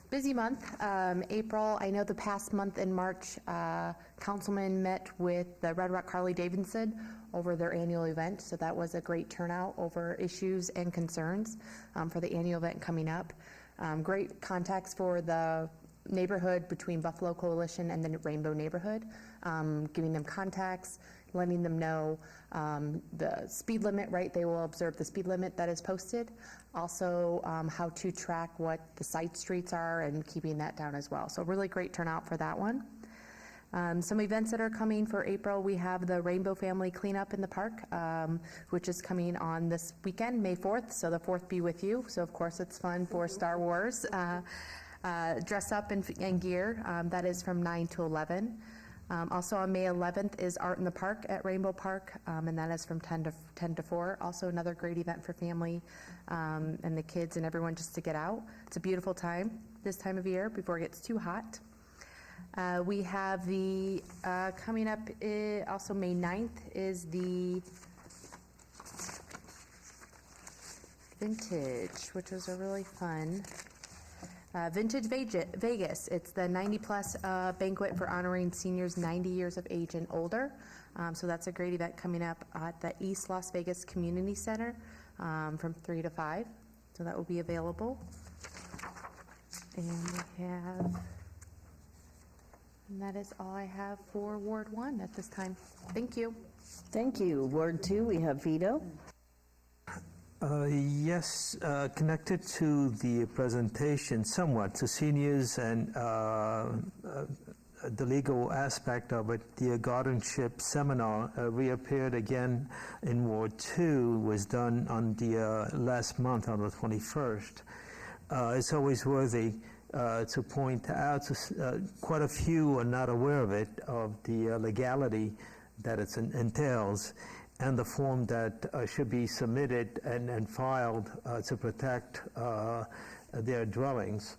Busy month. April, I know the past month in March, councilmen met with the Red Rock Harley Davidson over their annual event, so that was a great turnout over issues and concerns for the annual event coming up. Great contacts for the neighborhood between Buffalo Coalition and the Rainbow neighborhood, giving them contacts, letting them know the speed limit, right? They will observe the speed limit that is posted. Also, how to track what the side streets are and keeping that down as well. So really great turnout for that one. Some events that are coming for April, we have the Rainbow Family Cleanup in the park, which is coming on this weekend, May 4th, so the 4th be with you. So of course it's fun for Star Wars. Dress up in gear, that is from 9 to 11. Also on May 11th is Art in the Park at Rainbow Park, and that is from 10 to 4. Also another great event for family and the kids and everyone just to get out. It's a beautiful time this time of year before it gets too hot. We have the, coming up also May 9th is the Vintage, which was a really fun Vintage Vegas. It's the 90-plus banquet for honoring seniors 90 years of age and older. So that's a great event coming up at the East Las Vegas Community Center from 3 to 5. So that will be available. And we have, and that is all I have for Ward 1 at this time. Thank you. Thank you. Ward 2, we have Vito. Yes, connected to the presentation somewhat to seniors and the legal aspect of it, the guardianship seminar reappeared again in Ward 2, was done on the last month on the 21st. It's always worthy to point out, quite a few are not aware of it, of the legality that it entails, and the form that should be submitted and filed to protect their dwellings.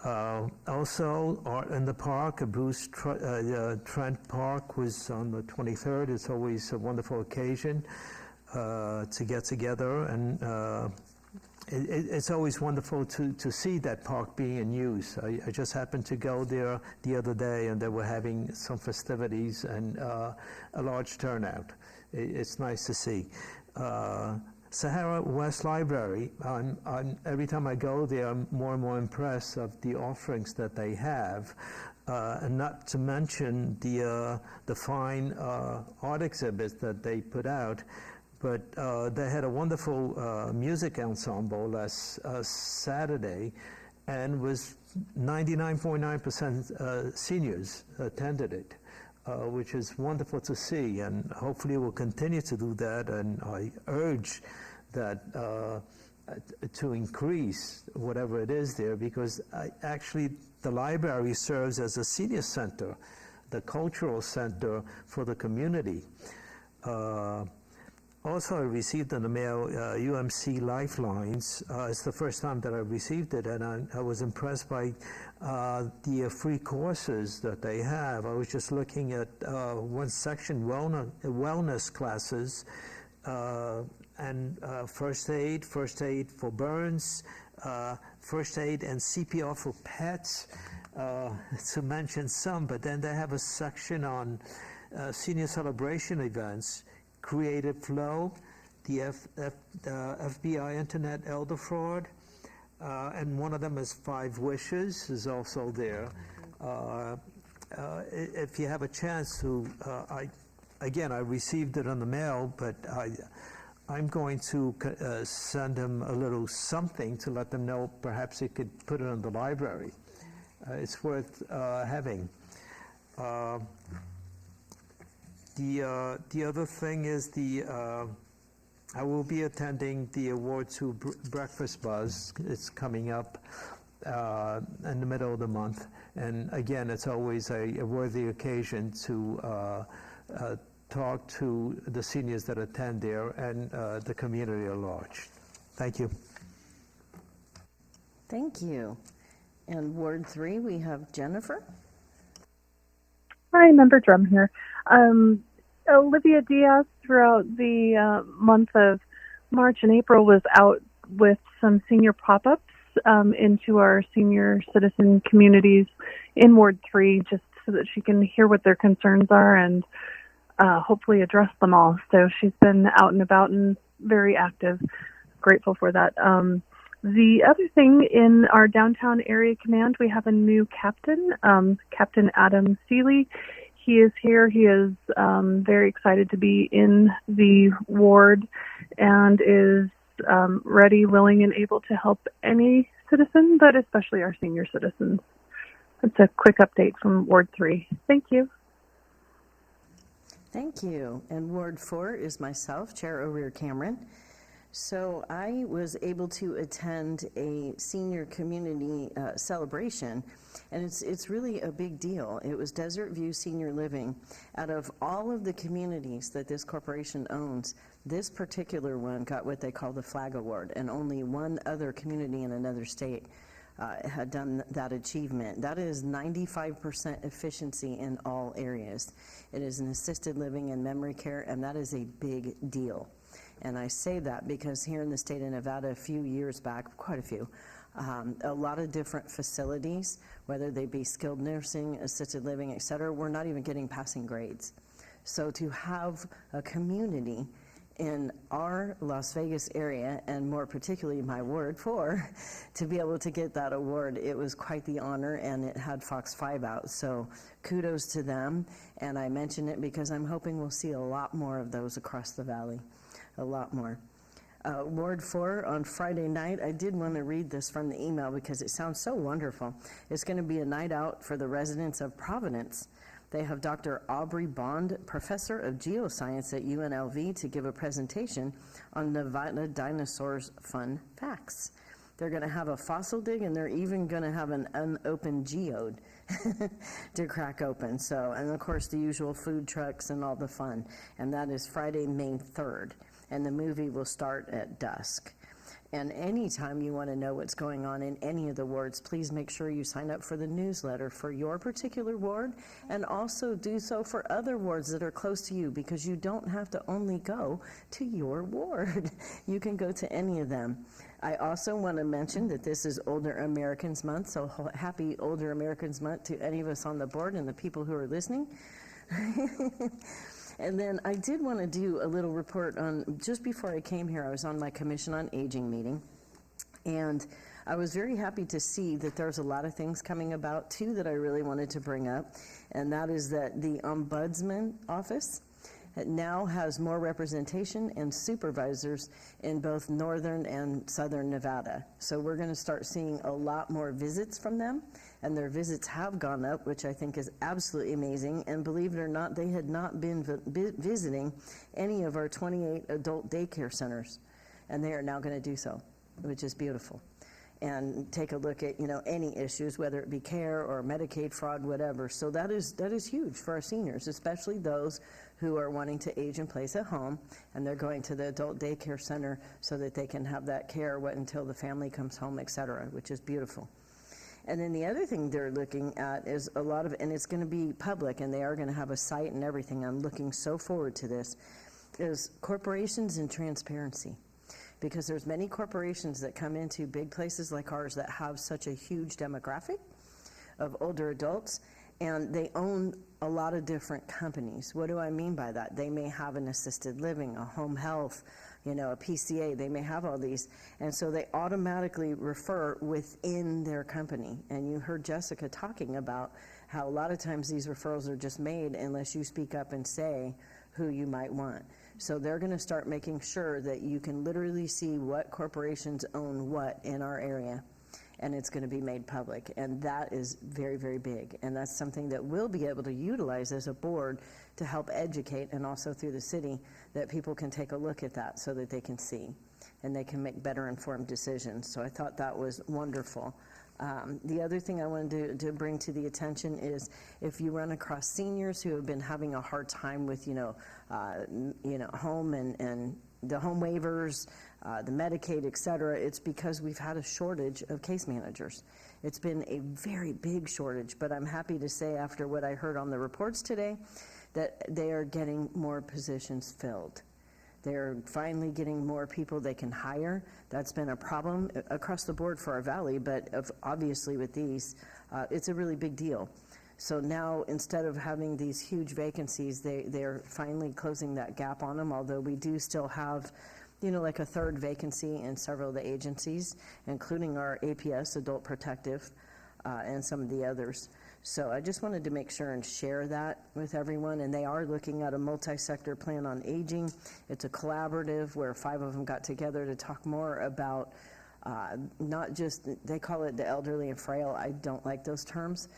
Also, Art in the Park, Bruce Trent Park was on the 23rd. It's always a wonderful occasion to get together, and it's always wonderful to see that park being in use. I just happened to go there the other day, and they were having some festivities and a large turnout. It's nice to see. Sahara West Library, every time I go there, I'm more and more impressed of the offerings that they have, and not to mention the fine art exhibits that they put out. But they had a wonderful music ensemble last Saturday, and was 99.9% seniors attended it. Which is wonderful to see, and hopefully we'll continue to do that, and I urge that to increase whatever it is there, because actually the library serves as a senior center, the cultural center for the community. Also, I received in the mail UMC Lifelines. It's the first time that I received it, and I was impressed by the free courses that they have. I was just looking at one section, wellness classes, and first aid for burns, first aid and CPR for pets, to mention some. But then they have a section on senior celebration events, Creative Flow, the FBI Internet Elder Fraud, and one of them is 5 Wishes is also there. If you have a chance to, I received it on the mail, but I'm going to send them a little something to let them know perhaps they could put it in the library. It's worth having. The other thing is I will be attending the Award to Breakfast Buzz. It's coming up in the middle of the month. And again, it's always a worthy occasion to talk to the seniors that attend there and the community at large. Thank you. Thank you. And Ward 3, we have Jennifer. Hi, Member Drum here. Olivia Diaz, throughout the month of March and April, was out with some senior pop-ups into our senior citizen communities in Ward 3, just so that she can hear what their concerns are and hopefully address them all. So she's been out and about and very active. Grateful for that. The other thing, in our downtown area command, we have a new captain, Captain Adam Seeley. He is here. He is very excited to be in the ward and is ready, willing, and able to help any citizen, but especially our senior citizens. That's a quick update from Ward 3. Thank you. Thank you. And Ward 4 is myself, Chair O'Rear Cameron. So I was able to attend a senior community celebration, and it's really a big deal. It was Desert View Senior Living. Out of all of the communities that this corporation owns, this particular one got what they call the Flag Award, and only one other community in another state had done that achievement. That is 95% efficiency in all areas. It is an assisted living and memory care, and that is a big deal. And I say that because here in the state of Nevada, a few years back, quite a few, a lot of different facilities, whether they be skilled nursing, assisted living, et cetera, we're not even getting passing grades. So to have a community in our Las Vegas area, and more particularly my Ward 4, to be able to get that award, it was quite the honor, and it had Fox 5 out. So kudos to them, and I mention it because I'm hoping we'll see a lot more of those across the valley. A lot more. Ward 4 on Friday night, I did want to read this from the email because it sounds so wonderful. It's going to be a night out for the residents of Providence. They have Dr. Aubrey Bond, professor of geoscience at UNLV, to give a presentation on Nevada dinosaurs' fun facts. They're going to have a fossil dig, and they're even going to have an unopened geode to crack open. So, and of course, the usual food trucks and all the fun. And that is Friday, May 3rd. And the movie will start at dusk. And anytime you want to know what's going on in any of the wards, please make sure you sign up for the newsletter for your particular ward, and also do so for other wards that are close to you, because you don't have to only go to your ward. You can go to any of them. I also want to mention that this is Older Americans Month, so happy Older Americans Month to any of us on the board and the people who are listening. And then I did want to do a little report on, just before I came here, I was on my Commission on Aging meeting, and I was very happy to see that there's a lot of things coming about, too, that I really wanted to bring up, and that is that the Ombudsman Office now has more representation and supervisors in both northern and southern Nevada. So we're going to start seeing a lot more visits from them, and their visits have gone up, which I think is absolutely amazing. And believe it or not, they had not been visiting any of our 28 adult daycare centers, and they are now going to do so, which is beautiful. and take a look at, any issues, whether it be care or Medicaid fraud, whatever. So that is huge for our seniors, especially those who are wanting to age in place at home, and they're going to the adult daycare center so that they can have that care until the family comes home, et cetera, which is beautiful. And then the other thing they're looking at is and it's going to be public, and they are going to have a site and everything. I'm looking so forward to this, is corporations and transparency. Because there's many corporations that come into big places like ours that have such a huge demographic of older adults, and they own a lot of different companies. What do I mean by that? They may have an assisted living, a home health, a PCA. They may have all these, and so they automatically refer within their company. And you heard Jessica talking about how a lot of times these referrals are just made unless you speak up and say who you might want. So they're going to start making sure that you can literally see what corporations own what in our area, and it's going to be made public. And that is very, very big. And that's something that we'll be able to utilize as a board to help educate, and also through the city, that people can take a look at that so that they can see and they can make better informed decisions. So I thought that was wonderful. The other thing I wanted to bring to the attention is if you run across seniors who have been having a hard time with, home and the home waivers, the Medicaid, et cetera, it's because we've had a shortage of case managers. It's been a very big shortage, but I'm happy to say after what I heard on the reports today that they are getting more positions filled. They're finally getting more people they can hire. That's been a problem across the board for our valley, but obviously with these, it's a really big deal. So now, instead of having these huge vacancies, they're finally closing that gap on them, although we do still have, like a third vacancy in several of the agencies, including our APS, Adult Protective, and some of the others. So I just wanted to make sure and share that with everyone, and they are looking at a multi-sector plan on aging. It's a collaborative where 5 of them got together to talk more about not just, they call it the elderly and frail. I don't like those terms.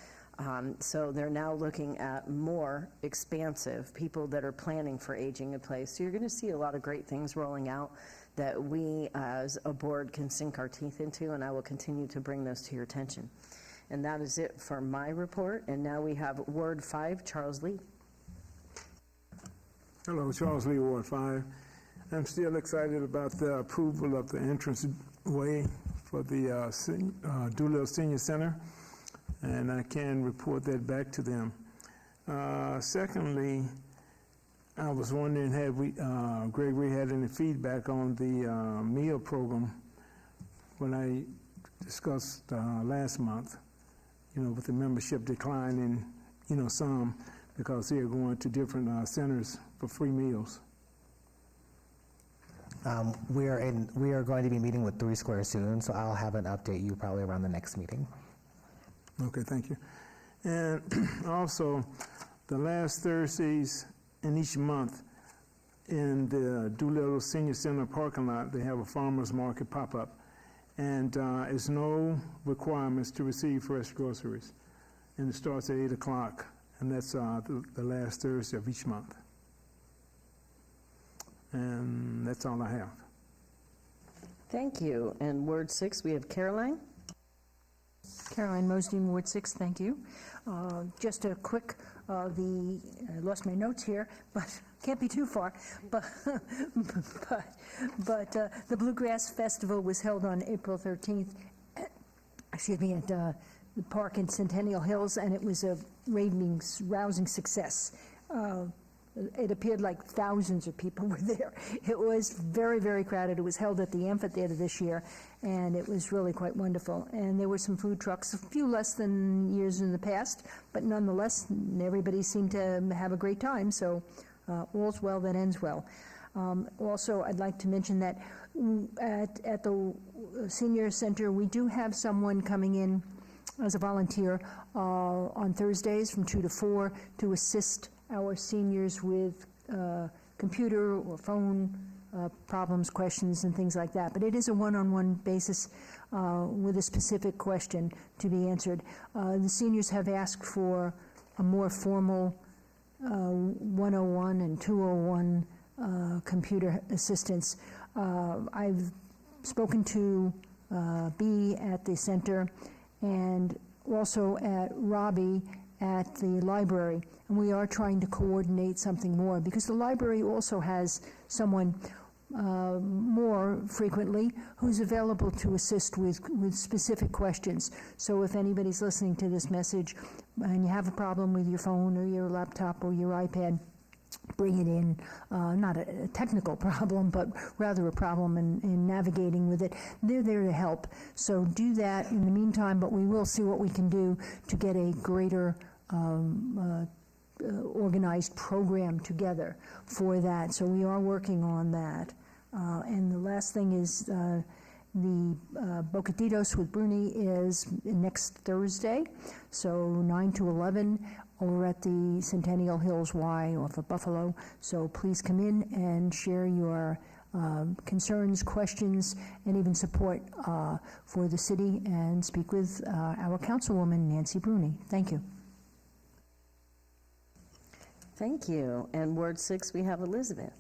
So they're now looking at more expansive people that are planning for aging in place. So you're going to see a lot of great things rolling out that we as a board can sink our teeth into, and I will continue to bring those to your attention. And that is it for my report. And now we have Ward 5, Charles Lee. Hello, Charles Lee, Ward 5. I'm still excited about the approval of the entrance way for the Doolittle Senior Center, and I can report that back to them. Secondly, I was wondering, have we, Gregory, had any feedback on the meal program when I discussed last month, with the membership declining, some because they're going to different centers for free meals. We are going to be meeting with 3 Square soon, so I'll have an update you probably around the next meeting. Okay, thank you. And also, the last Thursdays in each month in the Doolittle Senior Center parking lot, they have a farmer's market pop-up. And it's no requirements to receive fresh groceries. And it starts at 8 o'clock, and that's the last Thursday of each month. And that's all I have. Thank you. And Ward 6, we have Caroline. Caroline Mosdeen, Ward 6, thank you. Just a quick, I lost my notes here, but can't be too far. But the Bluegrass Festival was held on April 13th, at the park in Centennial Hills, and it was a rousing success. It appeared like thousands of people were there. It was very, very crowded. It was held at the amphitheater this year, and it was really quite wonderful. And there were some food trucks, a few less than years in the past, but nonetheless, everybody seemed to have a great time. So all's well that ends well. Also, I'd like to mention that at the senior center, we do have someone coming in as a volunteer on Thursdays from 2 to 4 to assist our seniors with computer or phone problems, questions, and things like that. But it is a one-on-one basis with a specific question to be answered. The seniors have asked for a more formal 101 and 201 computer assistance. I've spoken to B at the center, and also at Robbie at the library. And we are trying to coordinate something more, because the library also has someone more frequently who's available to assist with specific questions. So if anybody's listening to this message and you have a problem with your phone or your laptop or your iPad, bring it in, not a technical problem, but rather a problem in navigating with it. They're there to help. So do that in the meantime, but we will see what we can do to get a greater organized program together for that. So we are working on that. And the last thing is the Bocatitos with Bruni is next Thursday, so 9 to 11 over at the Centennial Hills Y off of Buffalo. So please come in and share your concerns, questions, and even support for the city, and speak with our councilwoman, Nancy Bruni. Thank you. Thank you. And Ward 6, we have Elizabeth.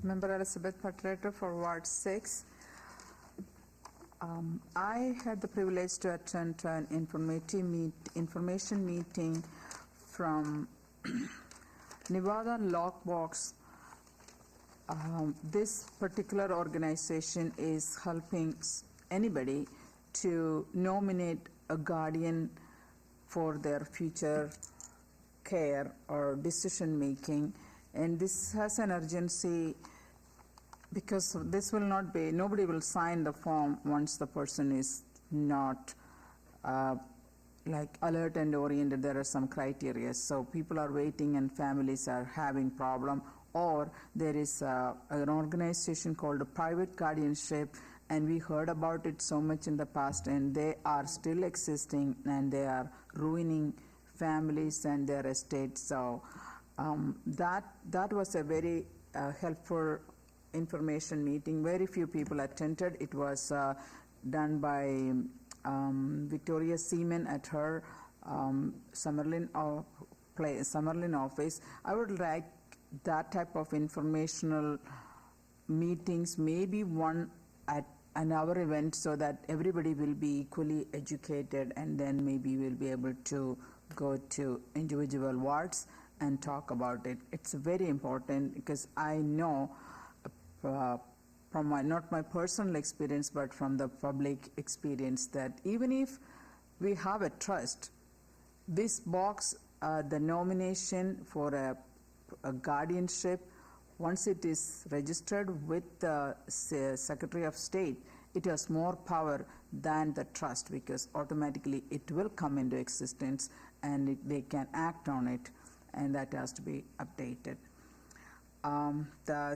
Member Elizabeth Patrato for Ward 6. I had the privilege to attend an information meeting from Nevada Lockbox. This particular organization is helping anybody to nominate a guardian for their future care or decision making, and this has an urgency because this will not be, nobody will sign the form once the person is not like alert and oriented. There are some criteria, so people are waiting and families are having problem. Or there is an organization called a private guardianship, and we heard about it so much in the past, and they are still existing, and they are ruining families and their estates. So that was a very helpful information meeting. Very few people attended. It was done by Victoria Seaman at her Summerlin office. I would like that type of informational meetings, maybe one at an hour event, so that everybody will be equally educated, and then maybe we'll be able to go to individual wards and talk about it. It's very important, because I know from not my personal experience, but from the public experience, that even if we have a trust, this box, the nomination for a guardianship, once it is registered with the Secretary of State, it has more power than the trust, because automatically it will come into existence, and they can act on it, and that has to be updated. The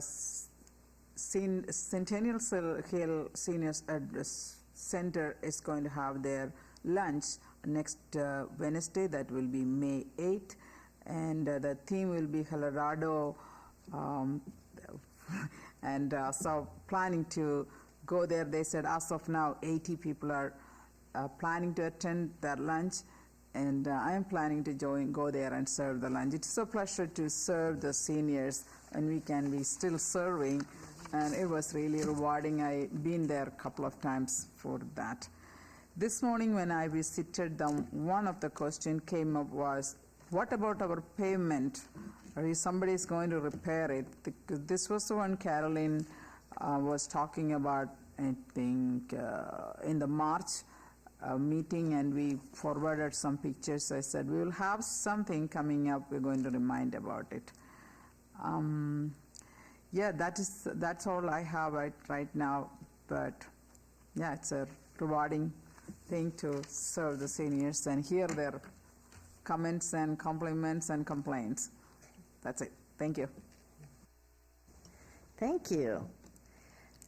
Centennial Hill Seniors Center is going to have their lunch next Wednesday. That will be May 8th, and the theme will be Colorado, and so planning to go there. They said as of now 80 people are planning to attend their lunch, and I am planning to go there and serve the lunch. It's a pleasure to serve the seniors, and we can be still serving, and it was really rewarding. I've been there a couple of times for that. This morning when I visited them, one of the questions came up was, what about our pavement? Somebody is going to repair it? This was the one Carolyn was talking about, I think, in the March meeting, and we forwarded some pictures. I said, we will have something coming up. We're going to remind about it. Yeah, that's all I have right now. But yeah, it's a rewarding thing to serve the seniors and hear their comments and compliments and complaints. That's it. Thank you. Thank you.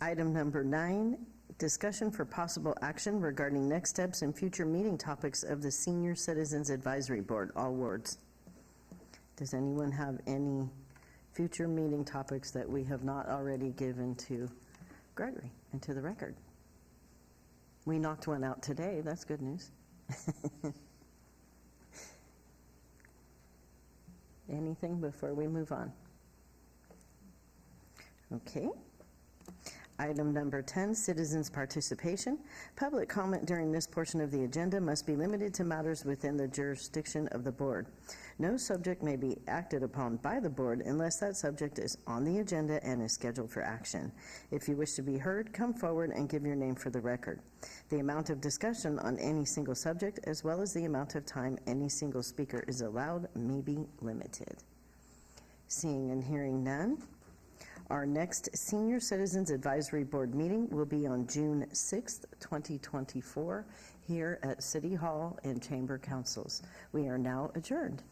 Item number 9, discussion for possible action regarding next steps and future meeting topics of the Senior Citizens Advisory Board, all wards. Does anyone have any future meeting topics that we have not already given to Gregory and to the record? We knocked one out today. That's good news. Anything before we move on? Okay. Item number 10, citizens' participation. Public comment during this portion of the agenda must be limited to matters within the jurisdiction of the board. No subject may be acted upon by the board unless that subject is on the agenda and is scheduled for action. If you wish to be heard, come forward and give your name for the record. The amount of discussion on any single subject, as well as the amount of time any single speaker is allowed, may be limited. Seeing and hearing none, our next Senior Citizens Advisory Board meeting will be on June 6th, 2024, here at City Hall and Chamber Councils. We are now adjourned.